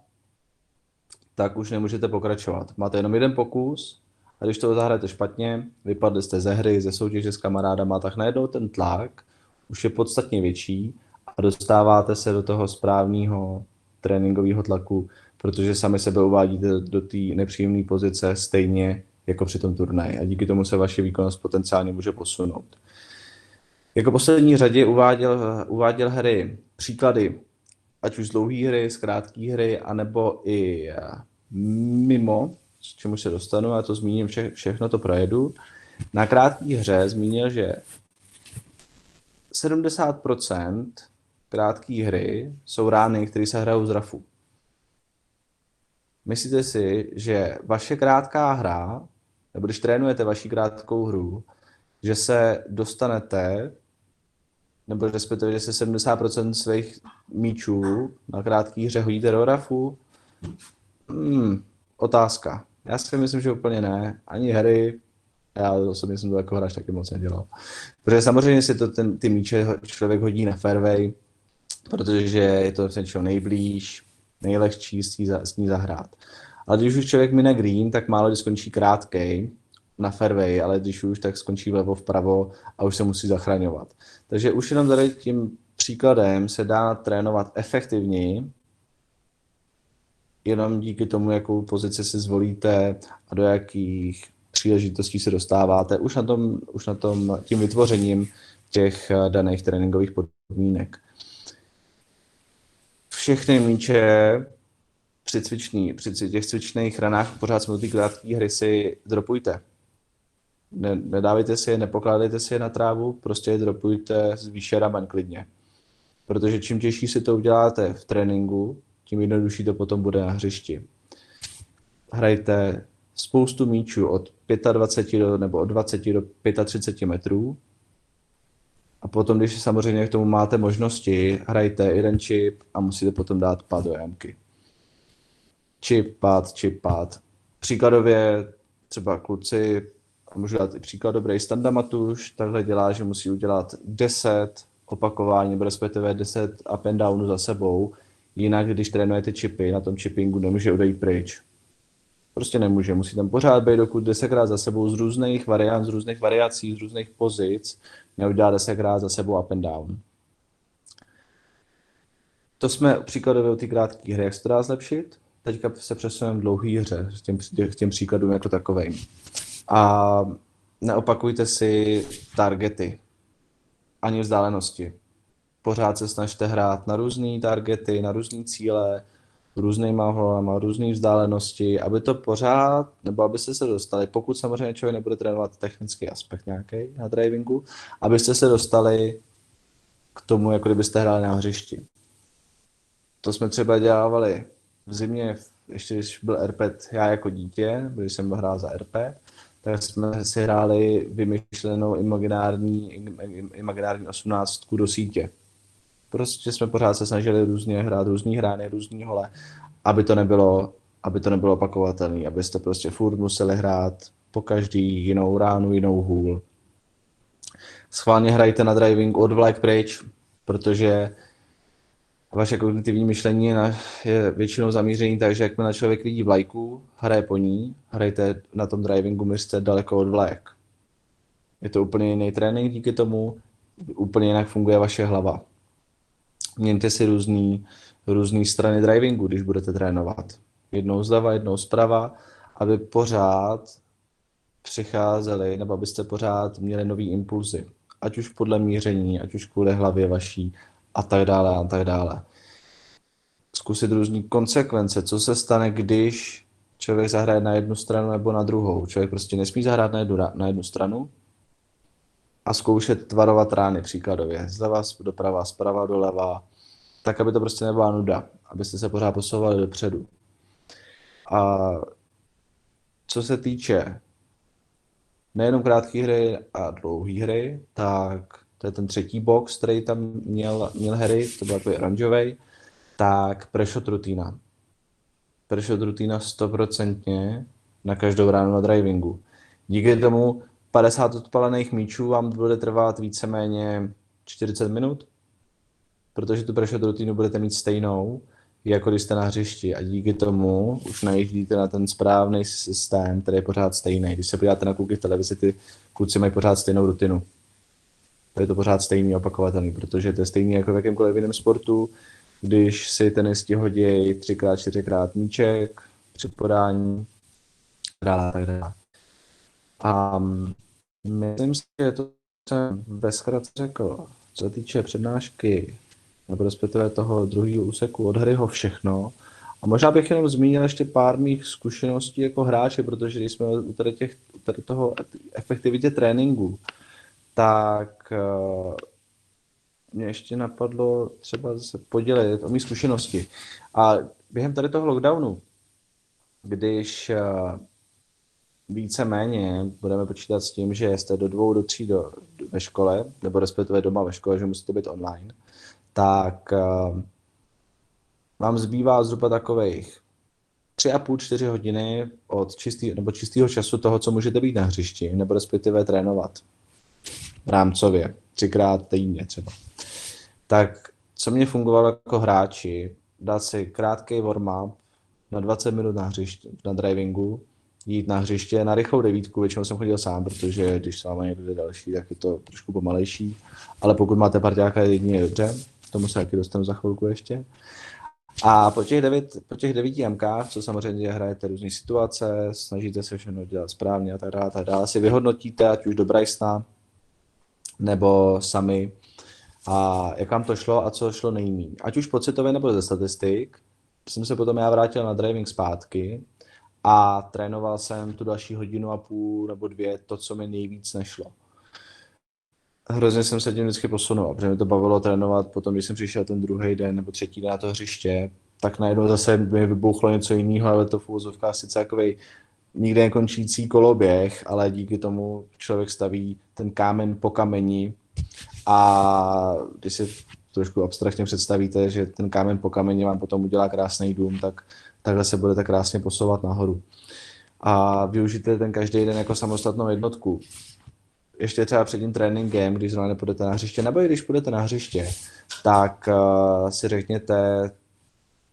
tak už nemůžete pokračovat. Máte jenom jeden pokus a když to zahrajete špatně, vypadli jste ze hry, ze soutěže s kamarádama, tak najednou ten tlak už je podstatně větší a dostáváte se do toho správného tréninkového tlaku, protože sami sebe uvádíte do té nepříjemné pozice stejně jako při tom turnaji a díky tomu se vaše výkonnost potenciálně může posunout. Jako poslední řadě uváděl Harry příklady, ať už z dlouhé hry, z krátké hry, anebo i mimo, s čemu se dostanu, já to zmíním, všechno to projedu. Na krátké hře zmínil, že 70% krátké hry jsou rány, které se hrajou z rafu. Myslíte si, že vaše krátká hra, nebo když trénujete vaši krátkou hru, že se dostanete, nebo respektive, že se 70% svých míčů na krátké hře hodíte do rafu? Otázka. Já si myslím, že úplně ne. Ani Harry, já osobně jsem to jako hráč taky moc nedělal. Protože samozřejmě si to ty míče člověk hodí na fairway, protože je to něčeho nejblíž, nejlehčí s ní zahrát. Ale když už člověk mine green, tak málo kdy skončí krátkej na fairway, ale když už, tak skončí vlevo, vpravo a už se musí zachraňovat. Takže už jenom tady tím příkladem se dá trénovat efektivněji, jenom díky tomu, jakou pozici si zvolíte a do jakých příležitostí se dostáváte, už na tom tím vytvořením těch daných tréninkových podmínek. Všechny míče při těch cvičných ranách pořád jsme do té krátké hry si dropujte. Nedávejte si je, nepokládejte si je na trávu, prostě je dropujte z výše ramen klidně. Protože čím těžší si to uděláte v tréninku, tím jednodušší to potom bude na hřišti. Hrajte spoustu míčů od 25 nebo od 20 do 35 metrů. A potom, když samozřejmě k tomu máte možnosti, hrajte jeden čip a musíte potom dát pad do jamky. Čip, pad. Příkladově třeba kluci, a můžu dát i příklad dobrý Standa Matuš, takhle dělá, že musí udělat 10 opakování, nebo respektive 10 up and downů za sebou, jinak když trénujete čipy, na tom chippingu nemůže odejít pryč. Prostě nemůže. Musí tam pořád být, dokud 10krát za sebou z různých variant, z různých variací, z různých pozic neudělá 10krát za sebou up and down. To jsme příkladově o té krátké hry, jak se to dá zlepšit. Teďka se přesuneme k dlouhé hře, k těm příkladům jako takovým. A neopakujte si targety ani vzdálenosti. Pořád se snažte hrát na různé targety, na různé cíle, různýma holama, různé vzdálenosti, aby to pořád, nebo abyste se dostali, pokud samozřejmě člověk nebude trénovat technický aspekt nějaký na drivingu, abyste se dostali k tomu, jako kdybyste hráli na hřišti. To jsme třeba dělávali v zimě, ještě když byl RP, já jako dítě, když jsem hrál za RP, tak jsme si hráli vymyšlenou imaginární 18 do sítě. Prostě jsme pořád se snažili různě hrát, různý hrány, různý hole, aby to nebylo opakovatelné, abyste prostě furt museli hrát po každý jinou ránu, jinou hůl. Schválně hrajte na driving od vlak pryč, protože vaše kognitivní myšlení je většinou zamíření tak, že jakmile člověk vidí vlajku, hraje po ní, hrajte na tom drivingu, měřte daleko od vlajek. Je to úplně jiný trénink díky tomu, úplně jinak funguje vaše hlava. Měňte si různý strany drivingu, když budete trénovat. Jednou zleva, jednou zprava, aby pořád přicházeli, nebo abyste pořád měli nový impulzy. Ať už podle míření, ať už kvůli hlavě vaší a tak dále a tak dále. Zkusit různý konsekvence, co se stane, když člověk zahraje na jednu stranu nebo na druhou. Člověk prostě nesmí zahrát na jednu stranu a zkoušet tvarovat rány příkladově. Zleva doprava, zprava doleva, tak, aby to prostě nebyla nuda, abyste se pořád posouvali dopředu. A co se týče nejenom krátké hry a dlouhé hry, tak to je ten třetí box, který tam měl Harry, to byl takový oranžovej, tak preshot rutina. Preshot rutina 100% na každou ránu na drivingu. Díky tomu 50 odpalených míčů vám bude trvat víceméně 40 minut, protože tu preshot rutinu budete mít stejnou, jako když jste na hřišti, a díky tomu už najíždíte na ten správný systém, který je pořád stejný. Když se podíváte na kluky v televizi, ty kluci mají pořád stejnou rutinu. To je to pořád stejný, opakovatelný, protože to je stejný jako v jakémkoliv jiném sportu, když si tenisti hodí 3x, 4x míček při podání, tak dále. A myslím si, že to jsem bezkrát řekl, co se týče přednášky, nebo respektive toho druhého úseku od Harryho všechno. A možná bych jenom zmínil ještě pár mých zkušeností jako hráče, protože když jsme u tady toho efektivitě tréninku, tak mě ještě napadlo třeba se podělit o mých zkušenosti. A během tady toho lockdownu, když víceméně budeme počítat s tím, že jste do 2 do 3 ve škole, nebo respektive doma ve škole, že musíte být online, tak vám zbývá zhruba takových 3,5–4 hodiny od čistého času toho, co můžete být na hřišti, nebo respektive trénovat rámcově, 3x týdně třeba. Tak co mě fungovalo jako hráči, dát si krátký warm-up na 20 minut na hřiště, na drivingu, jít na hřiště na rychlou 9, většinou jsem chodil sám, protože když s vámi někdo další, tak je to trošku pomalejší, ale pokud máte parťáka, jedině je dobře, k tomu se taky dostanu za chvilku ještě. A po těch 9 MKách, co samozřejmě hrajete různé situace, snažíte se všechno dělat správně a tak dále, si vyhodnotíte, ať už do Brysona, nebo sami, a jak vám to šlo a co šlo nejméně. Ať už pocitově nebo ze statistik, jsem se potom já vrátil na driving zpátky a trénoval jsem tu další 1,5 hodiny nebo 2 to, co mi nejvíc nešlo. Hrozně jsem se tím vždycky posunul, protože mi to bavilo trénovat potom, když jsem přišel ten druhý den nebo třetí den na to hřiště, tak najednou zase mi vybuchlo něco jiného, ale to v uvozovkách sice takovej nikde nekončící koloběh, ale díky tomu člověk staví ten kámen po kameni, a když si trošku abstraktně představíte, že ten kámen po kameni vám potom udělá krásný dům, tak takhle se budete krásně posouvat nahoru. A využijte ten každý den jako samostatnou jednotku. Ještě třeba před tím tréninkem, když zrovna nepůjdete na hřiště, nebo i když půjdete na hřiště, tak si řekněte,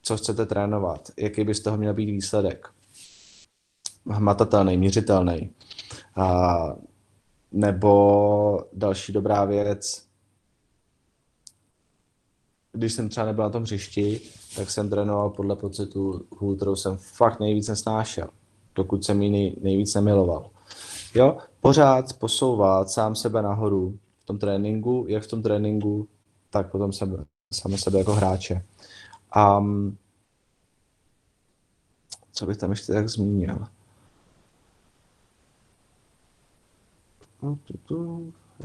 co chcete trénovat, jaký by z toho měl být výsledek. hmatatelný, měřitelný. Nebo další dobrá věc, když jsem třeba nebyl na tom hřišti, tak jsem trénoval podle pocitu, kterou jsem fakt nejvíc nesnášel, dokud jsem ji nejvíc nemiloval. Jo, pořád posouvat sám sebe nahoru v tom tréninku, jak v tom tréninku, tak potom sám sebe jako hráče. A co bych tam ještě tak zmínil?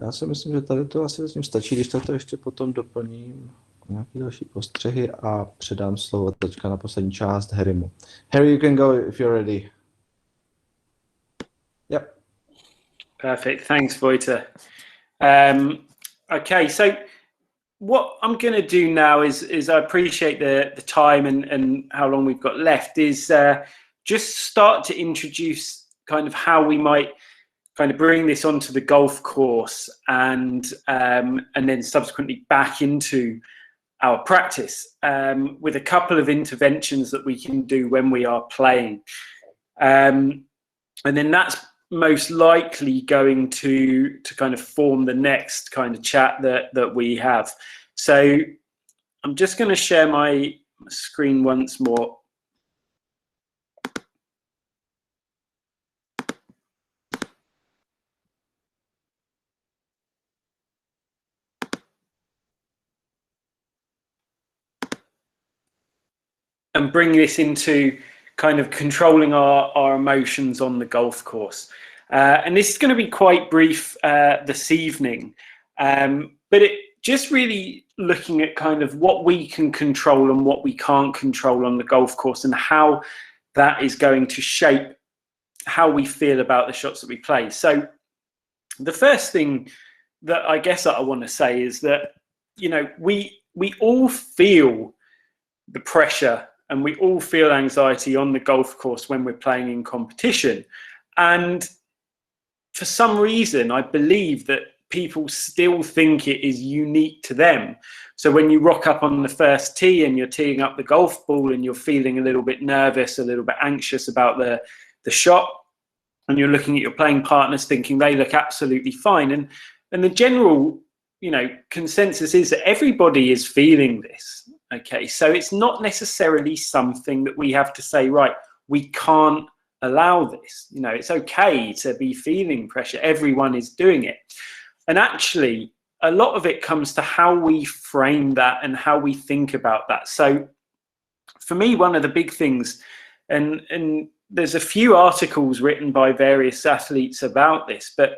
Já si myslím, že tady to asi s tím stačí, když to ještě potom doplním nějaké další postřehy a předám slovo teďka na poslední část Harrymu. Harry, you can go if you're ready. Yep. Perfect. Thanks, Vojta. Okay, so what I'm going to do now is I appreciate the time and how long we've got left, is just start to introduce kind of how we might kind of bring this onto the golf course and then subsequently back into our practice with a couple of interventions that we can do when we are playing. And then that's most likely going to kind of form the next kind of chat that we have. So I'm just going to share my screen once more. And bring this into kind of controlling our emotions on the golf course. And this is going to be quite brief this evening, but it just really looking at kind of what we can control and what we can't control on the golf course and how that is going to shape how we feel about the shots that we play. So the first thing that I guess that I want to say is that, you know, we all feel the pressure and we all feel anxiety on the golf course when we're playing in competition. And for some reason, I believe that people still think it is unique to them. So when you rock up on the first tee and you're teeing up the golf ball and you're feeling a little bit nervous, a little bit anxious about the shot, and you're looking at your playing partners thinking they look absolutely fine. And the general, you know, consensus is that everybody is feeling this. Okay, so it's not necessarily something that we have to say, right, we can't allow this. You know, it's okay to be feeling pressure. Everyone is doing it. And actually, a lot of it comes to how we frame that and how we think about that. So for me, one of the big things, and there's a few articles written by various athletes about this, but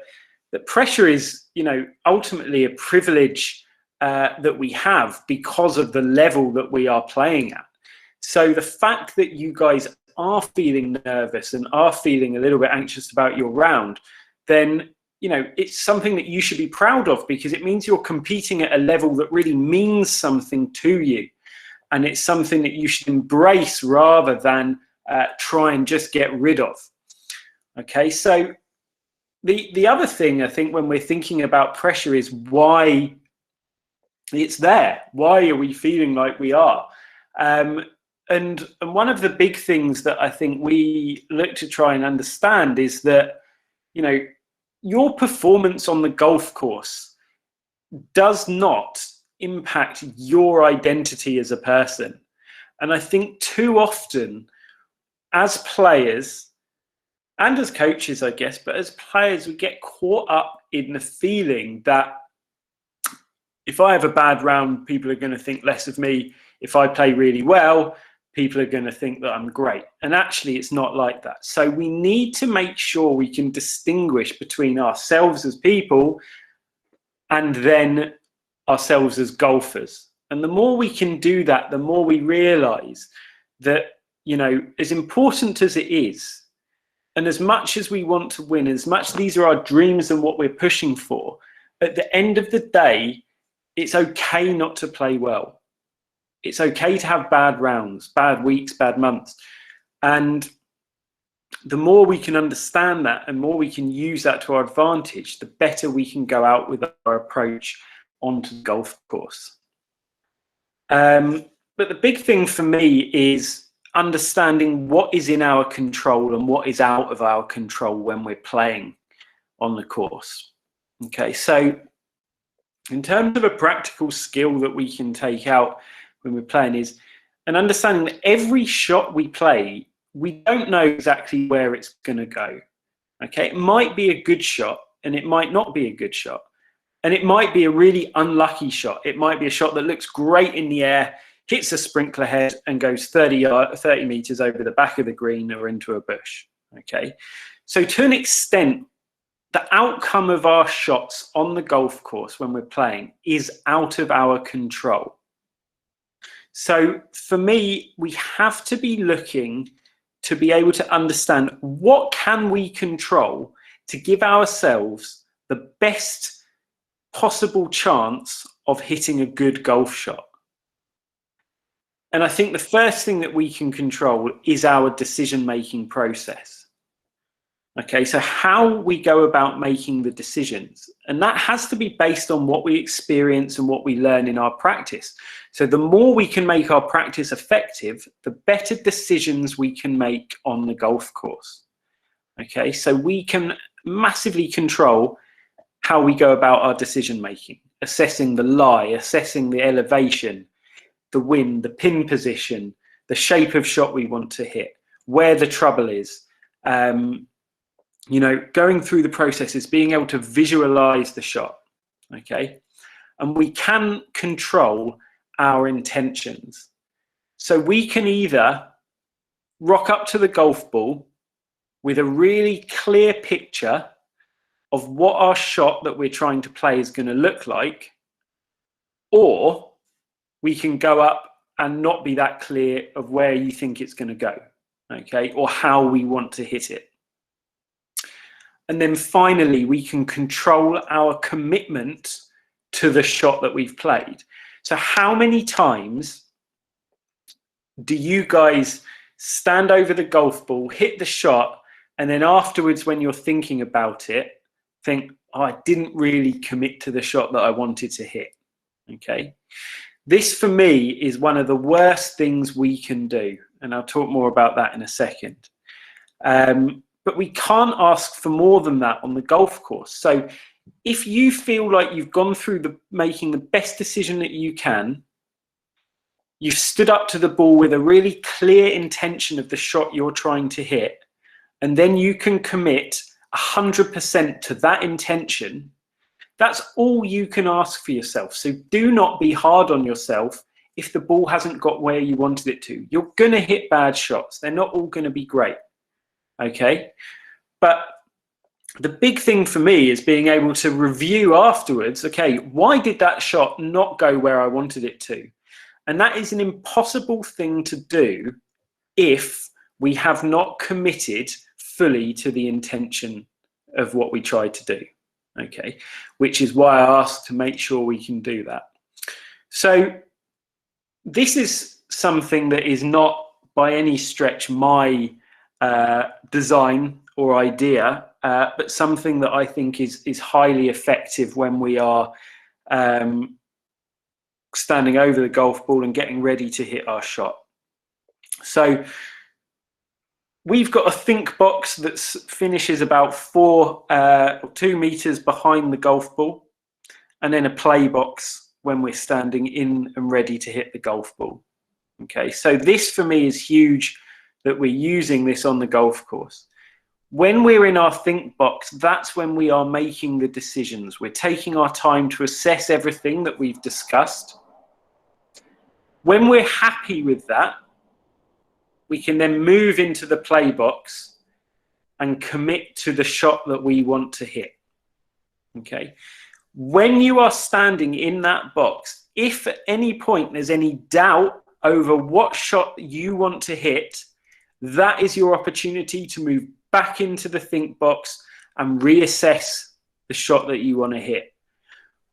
the pressure is, you know, ultimately a privilege that we have because of the level that we are playing at. So the fact that you guys are feeling nervous and are feeling a little bit anxious about your round, then, you know, it's something that you should be proud of because it means you're competing at a level that really means something to you. And it's something that you should embrace rather than try and just get rid of. Okay, so the other thing I think when we're thinking about pressure is why it's there. Why are we feeling like we are? And one of the big things that I think we look to try and understand is that, you know, your performance on the golf course does not impact your identity as a person. And I think too often as players and as coaches, I guess, but as players, we get caught up in the feeling that if I have a bad round, people are going to think less of me. If I play really well, people are going to think that I'm great. And actually, it's not like that. So we need to make sure we can distinguish between ourselves as people and then ourselves as golfers. And the more we can do that, the more we realize that, you know, as important as it is, and as much as we want to win, as much these are our dreams and what we're pushing for, at the end of the day, it's okay not to play well. It's okay to have bad rounds, bad weeks, bad months. And the more we can understand that and more we can use that to our advantage, the better we can go out with our approach onto the golf course. But the big thing for me is understanding what is in our control and what is out of our control when we're playing on the course. Okay, so in terms of a practical skill that we can take out when we're playing is an understanding that every shot we play, we don't know exactly where it's going to go. Okay, it might be a good shot and it might not be a good shot. And it might be a really unlucky shot. It might be a shot that looks great in the air, hits a sprinkler head and goes 30 meters over the back of the green or into a bush. Okay, so to an extent, the outcome of our shots on the golf course when we're playing is out of our control. So for me, we have to be looking to be able to understand what can we control to give ourselves the best possible chance of hitting a good golf shot. And I think the first thing that we can control is our decision-making process. Okay, so how we go about making the decisions. And that has to be based on what we experience and what we learn in our practice. So the more we can make our practice effective, the better decisions we can make on the golf course. Okay, so we can massively control how we go about our decision-making, assessing the lie, assessing the elevation, the wind, the pin position, the shape of shot we want to hit, where the trouble is, you know, going through the processes, being able to visualize the shot, okay? And we can control our intentions. So we can either rock up to the golf ball with a really clear picture of what our shot that we're trying to play is going to look like, or we can go up and not be that clear of where you think it's going to go, okay, or how we want to hit it. And then finally, we can control our commitment to the shot that we've played. So how many times do you guys stand over the golf ball, hit the shot, and then afterwards when you're thinking about it, think, oh, I didn't really commit to the shot that I wanted to hit, okay? This for me is one of the worst things we can do. And I'll talk more about that in a second. But we can't ask for more than that on the golf course. So if you feel like you've gone through making the best decision that you can, you've stood up to the ball with a really clear intention of the shot you're trying to hit, and then you can commit 100% to that intention, that's all you can ask for yourself. So do not be hard on yourself if the ball hasn't got where you wanted it to. You're going to hit bad shots. They're not all going to be great. Okay, but the big thing for me is being able to review afterwards, okay, why did that shot not go where I wanted it to? And that is an impossible thing to do if we have not committed fully to the intention of what we tried to do, okay, which is why I asked to make sure we can do that. So this is something that is not by any stretch my design or idea, but something that I think is highly effective when we are standing over the golf ball and getting ready to hit our shot. So we've got a think box that finishes about 2 meters behind the golf ball, and then a play box when we're standing in and ready to hit the golf ball. Okay, so this for me is huge, that we're using this on the golf course. When we're in our think box, that's when we are making the decisions. We're taking our time to assess everything that we've discussed. When we're happy with that, we can then move into the play box and commit to the shot that we want to hit. Okay. When you are standing in that box, if at any point there's any doubt over what shot you want to hit, that is your opportunity to move back into the think box and reassess the shot that you want to hit.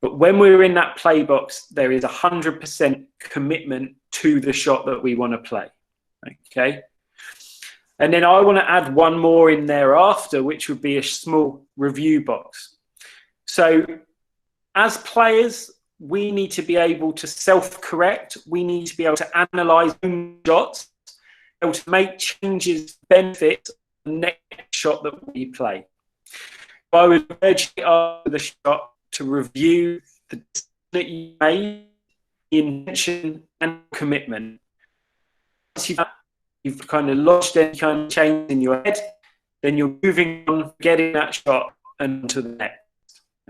But when we're in that play box, there is 100% commitment to the shot that we want to play. Okay. And then I want to add one more in there after, which would be a small review box. So as players, we need to be able to self-correct. We need to be able to analyze shots. able to make changes, benefits the next shot that we play. I would urge you after the shot to review the decision that you made, the intention and commitment. Once you've kind of lodged any kind of change in your head, then you're moving on, getting that shot and to the next.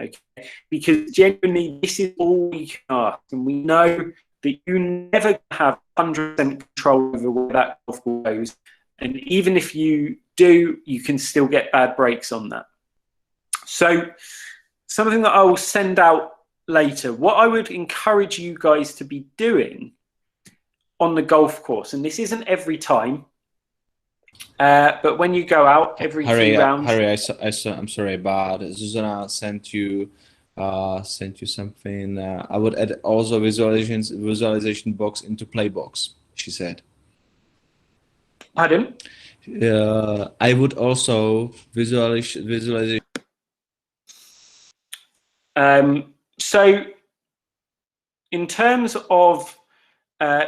Okay, because genuinely this is all we can ask, and we know that you never have 100% control over where that golf ball goes, and even if you do, you can still get bad breaks on that. So something that I will send out later, what I would encourage you guys to be doing on the golf course, and this isn't every time, but when you go out every few rounds. Harry, I'm sorry, but Zuzana sent you something. I would add also visualization box into play box, she said. Pardon? I would also visualization. So in terms of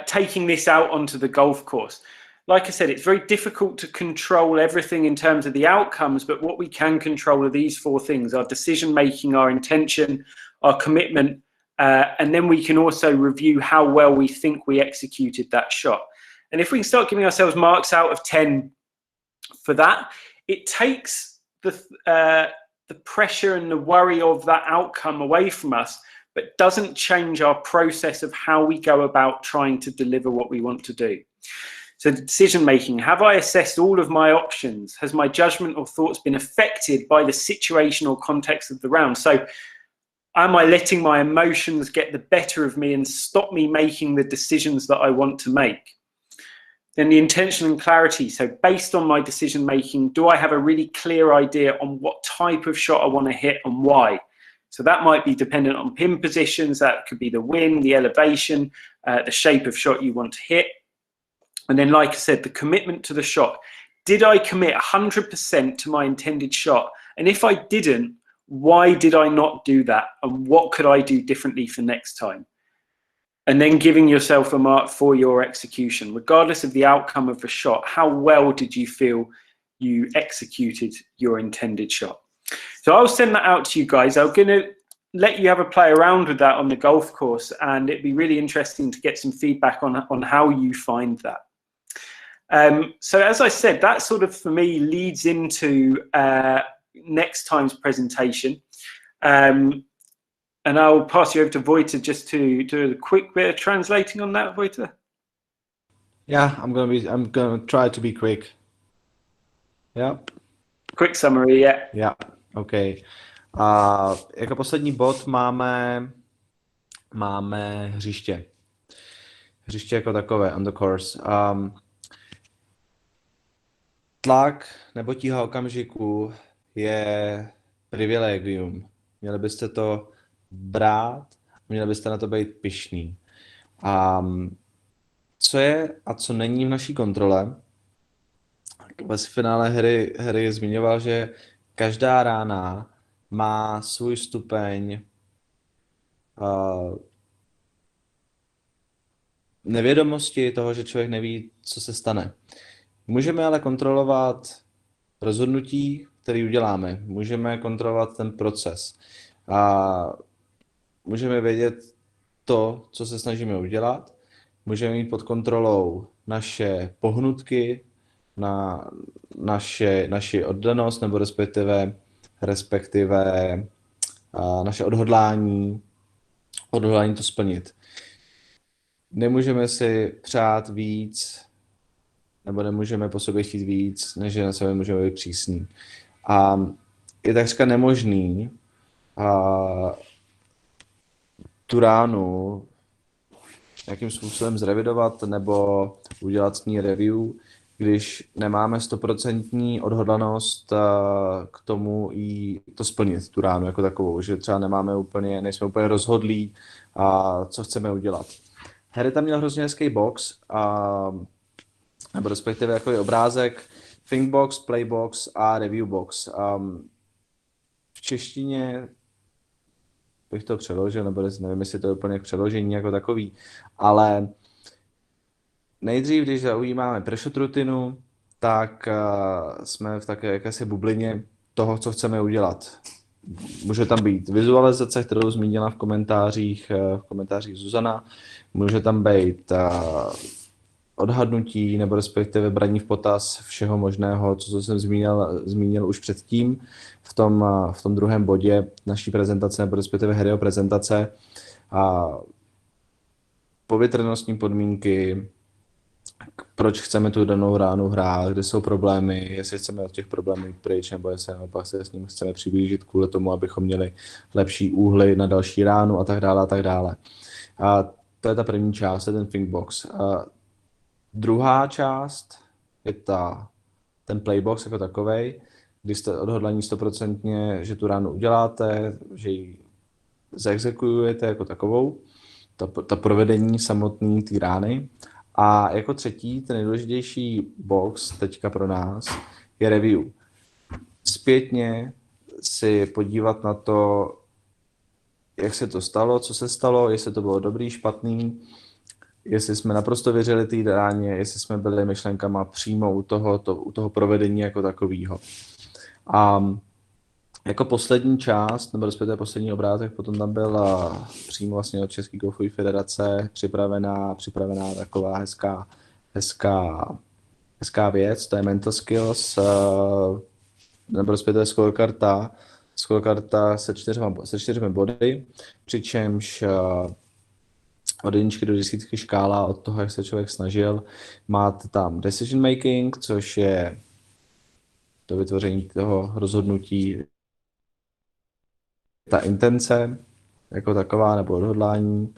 taking this out onto the golf course, like I said, it's very difficult to control everything in terms of the outcomes, but what we can control are these four things: our decision making, our intention, our commitment, and then we can also review how well we think we executed that shot. And if we can start giving ourselves marks out of 10 for that, it takes the pressure and the worry of that outcome away from us, but doesn't change our process of how we go about trying to deliver what we want to do. So the decision making, have I assessed all of my options? Has my judgment or thoughts been affected by the situation or context of the round? So am I letting my emotions get the better of me and stop me making the decisions that I want to make? Then the intention and clarity. So based on my decision making, do I have a really clear idea on what type of shot I want to hit and why? So that might be dependent on pin positions. That could be the wind, the elevation, the shape of shot you want to hit. And then, like I said, the commitment to the shot. Did I commit 100% to my intended shot? And if I didn't, why did I not do that? And what could I do differently for next time? And then giving yourself a mark for your execution. Regardless of the outcome of the shot, how well did you feel you executed your intended shot? So I'll send that out to you guys. I'm going to let you have a play around with that on the golf course, and it'd be really interesting to get some feedback on how you find that. So as I said, that sort of for me leads into next time's presentation. And I'll pass you over to Vojta just to do a quick bit of translating on that, Vojta. Yeah, I'm gonna try to be quick. Yeah. Quick summary, yeah. Yeah, okay. Jako poslední bod máme hřiště. Hřiště jako takové, on the course. Tlak nebo tíha okamžiku je privilegium. Měli byste to brát, měli byste na to být pyšný. Co je a co není v naší kontrole? Ve finále hry zmiňoval, že každá rána má svůj stupeň nevědomosti toho, že člověk neví, co se stane. Můžeme ale kontrolovat rozhodnutí, které uděláme. Můžeme kontrolovat ten proces. Můžeme vědět to, co se snažíme udělat. Můžeme mít pod kontrolou naše pohnutky, naši oddanost, nebo respektive naše odhodlání to splnit. Nemůžeme si přát víc, nebo nemůžeme po sobě chtít víc, než že na sebe můžeme být přísní. A je takřka nemožný tu ránu nějakým způsobem zrevidovat nebo udělat s ní review, když nemáme 100% odhodlanost k tomu i to splnit, tu ránu jako takovou, že třeba nejsme úplně rozhodlí, co chceme udělat. Harry tam měl hrozně hezký box, nebo respektive jako je obrázek, think box, play box a review box. V češtině bych to přeložil, nebo nevím, jestli to je úplně k přeložení jako takový, ale nejdřív, když zaujímáme pre-shot rutinu, tak jsme v takové jakési bublině toho, co chceme udělat. Může tam být vizualizace, kterou zmínila v komentářích Zuzana, může tam být odhadnutí nebo respektive braní v potaz všeho možného, co jsem zmínil už předtím v tom druhém bodě naší prezentace nebo respektive Harryho prezentace. A povětrnostní podmínky, proč chceme tu danou ránu hrát, kde jsou problémy, jestli chceme od těch problémů jít pryč, nebo jestli naopak se s ním chceme přiblížit kvůli tomu, abychom měli lepší úhly na další ránu a tak dále a tak dále. A to je ta první část, to je ten thinkbox. A druhá část je ten playbox jako takovej, kdy jste odhodlaní 100%, že tu ránu uděláte, že ji zaexekujujete jako takovou, ta provedení samotný té rány. A jako třetí, ten nejdůležitější box teďka pro nás je review. Zpětně si podívat na to, jak se to stalo, co se stalo, jestli to bylo dobrý, špatný, jestli jsme naprosto věřili té ráně, jestli jsme byli myšlenkama přímo u toho provedení jako takového. A jako poslední část, nebo respektive poslední obrázek, potom tam byl přímo vlastně od České golfové federace připravená taková hezká věc, to je mental skills, nebo respektive scorekarta se 4 body, přičemž od 1 do 10 škála od toho, jak se člověk snažil. Máte tam decision making, což je to vytvoření toho rozhodnutí, ta intence jako taková nebo odhodlání,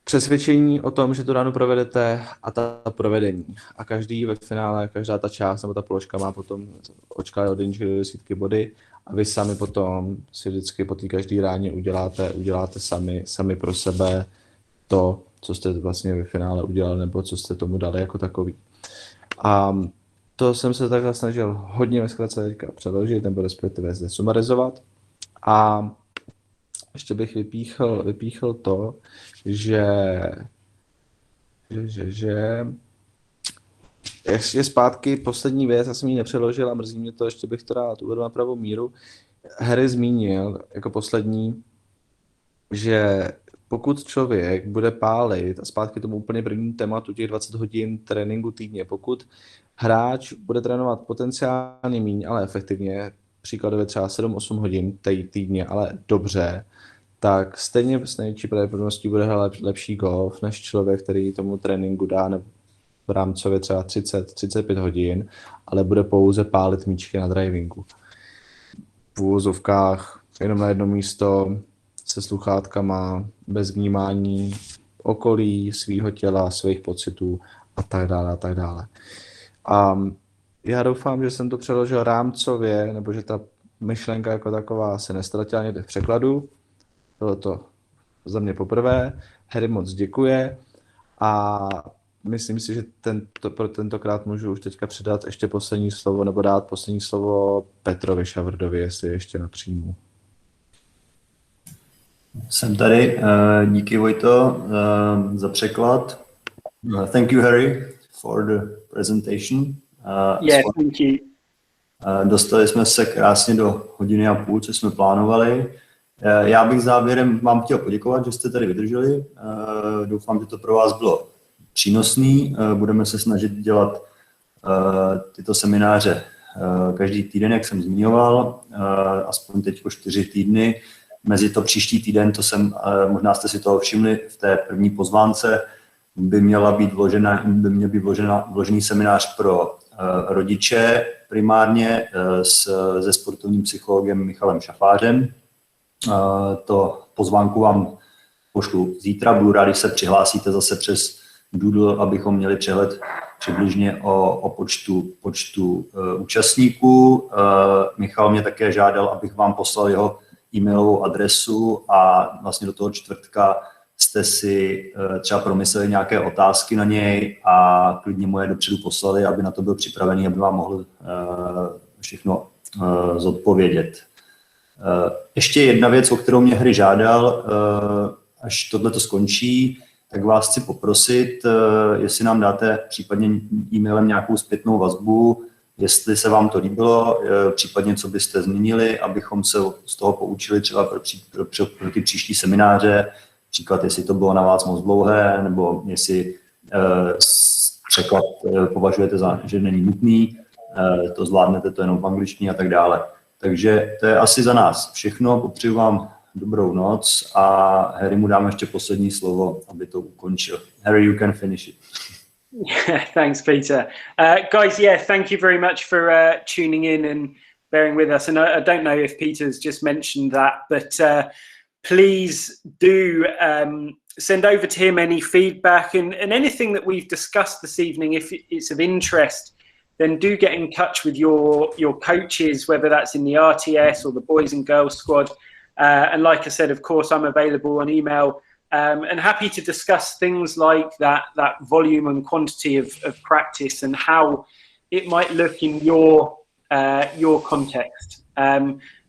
přesvědčení o tom, že tu ránu provedete a ta provedení. A každý ve finále, každá ta část nebo ta položka má potom od škály od 1 do 10 body a vy sami potom si vždycky po té každé ráně uděláte sami pro sebe to, co jste vlastně ve finále udělali nebo co jste tomu dali jako takový. A to jsem se takhle snažil hodně ve zkratce teďka přeložit nebo respektive zde sumarizovat. A ještě bych vypíchl to, že je zpátky poslední věc, já jsem ji nepřeložil a mrzí mě to, ještě bych to rád uvedl na pravou míru. Harry zmínil jako poslední, že pokud člověk bude pálit, a zpátky tomu úplně první tématu těch 20 hodin tréninku týdně, pokud hráč bude trénovat potenciálně míň, ale efektivně, příkladově třeba 7-8 hodin týdně, ale dobře, tak stejně s největší pravděpodobností bude hrát lepší golf než člověk, který tomu tréninku dá v rámcově třeba 30-35 hodin, ale bude pouze pálit míčky na drivingu. V úvozovkách jenom na jedno místo se sluchátkama, bez vnímání okolí, svýho těla, svých pocitů a tak dále a tak dále. A já doufám, že jsem to přeložil rámcově, nebo že ta myšlenka jako taková se nestratila někde v překladu. Bylo to za mě poprvé. Harry moc děkuje a myslím si, že pro tentokrát můžu už teďka předat ještě poslední slovo, nebo dát poslední slovo Petrovi Šavrdovi, jestli ještě napříjmu. Jsem tady. Díky, Vojto, za překlad. Thank you, Harry, for the presentation. Thank you. Dostali jsme se krásně do 1.5 hodiny, co jsme plánovali. Já bych závěrem vám chtěl poděkovat, že jste tady vydrželi. Doufám, že to pro vás bylo přínosný. Budeme se snažit dělat tyto semináře každý týden, jak jsem zmiňoval, aspoň teď 4 týdny. Mezi to příští týden, možná jste si toho všimli, v té první pozvánce by měl být vložený seminář pro rodiče primárně se sportovním psychologem Michalem Šafářem. To pozvánku vám pošlu zítra, budu rád, když se přihlásíte zase přes Doodle, abychom měli přehled přibližně o počtu účastníků. Michal mě také žádal, abych vám poslal jeho e-mailovou adresu a vlastně do toho čtvrtka jste si třeba promysleli nějaké otázky na něj a klidně mu je dopředu poslali, aby na to byl připravený, aby vám mohl všechno zodpovědět. Ještě jedna věc, o kterou mě Harry žádal, až tohle to skončí, tak vás chci poprosit, jestli nám dáte případně e-mailem nějakou zpětnou vazbu, jestli se vám to líbilo, případně co byste změnili, abychom se z toho poučili třeba pro ty příští semináře, příklad, jestli to bylo na vás moc dlouhé, nebo jestli překlad považujete za, že není nutný, to zvládnete to jenom v angličtině a tak dále. Takže to je asi za nás všechno, popřeju vám dobrou noc a Harry mu dám ještě poslední slovo, aby to ukončil. Harry, you can finish it. Yeah, thanks, Peter. Guys, yeah, thank you very much for tuning in and bearing with us. And I don't know if Peter's just mentioned that, but please do send over to him any feedback and anything that we've discussed this evening. If it's of interest, then do get in touch with your coaches, whether that's in the RTS or the Boys and Girls Squad. And like I said, of course, I'm available on email and happy to discuss things like that volume and quantity of practice and how it might look in your context.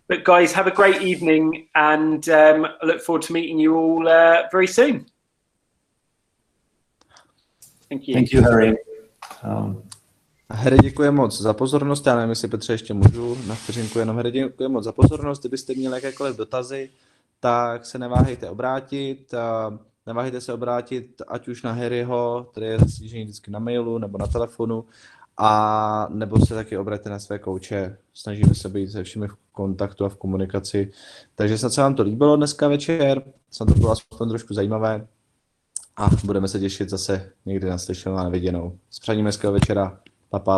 But guys, have a great evening, and I look forward to meeting you all very soon. Thank you. Thank you, Harry. Harry, děkuji moc za pozornost. Já nevím, jestli Petře ještě můžu na vteřinku, jenom Harry, děkuji moc za pozornost. Kdybyste měli jakékoliv dotazy, tak se neváhejte obrátit. Neváhejte se obrátit ať už na Harryho, který je slyšený vždycky na mailu nebo na telefonu, a nebo se taky obraťte na své kouče. Snažíme se být se všemi v kontaktu a v komunikaci. Takže snad se vám to líbilo dneska večer, snad to bylo aspoň trošku zajímavé a budeme se těšit zase někdy na slyšenou a na viděnou. S přáním hezkého večera. Pa, pa.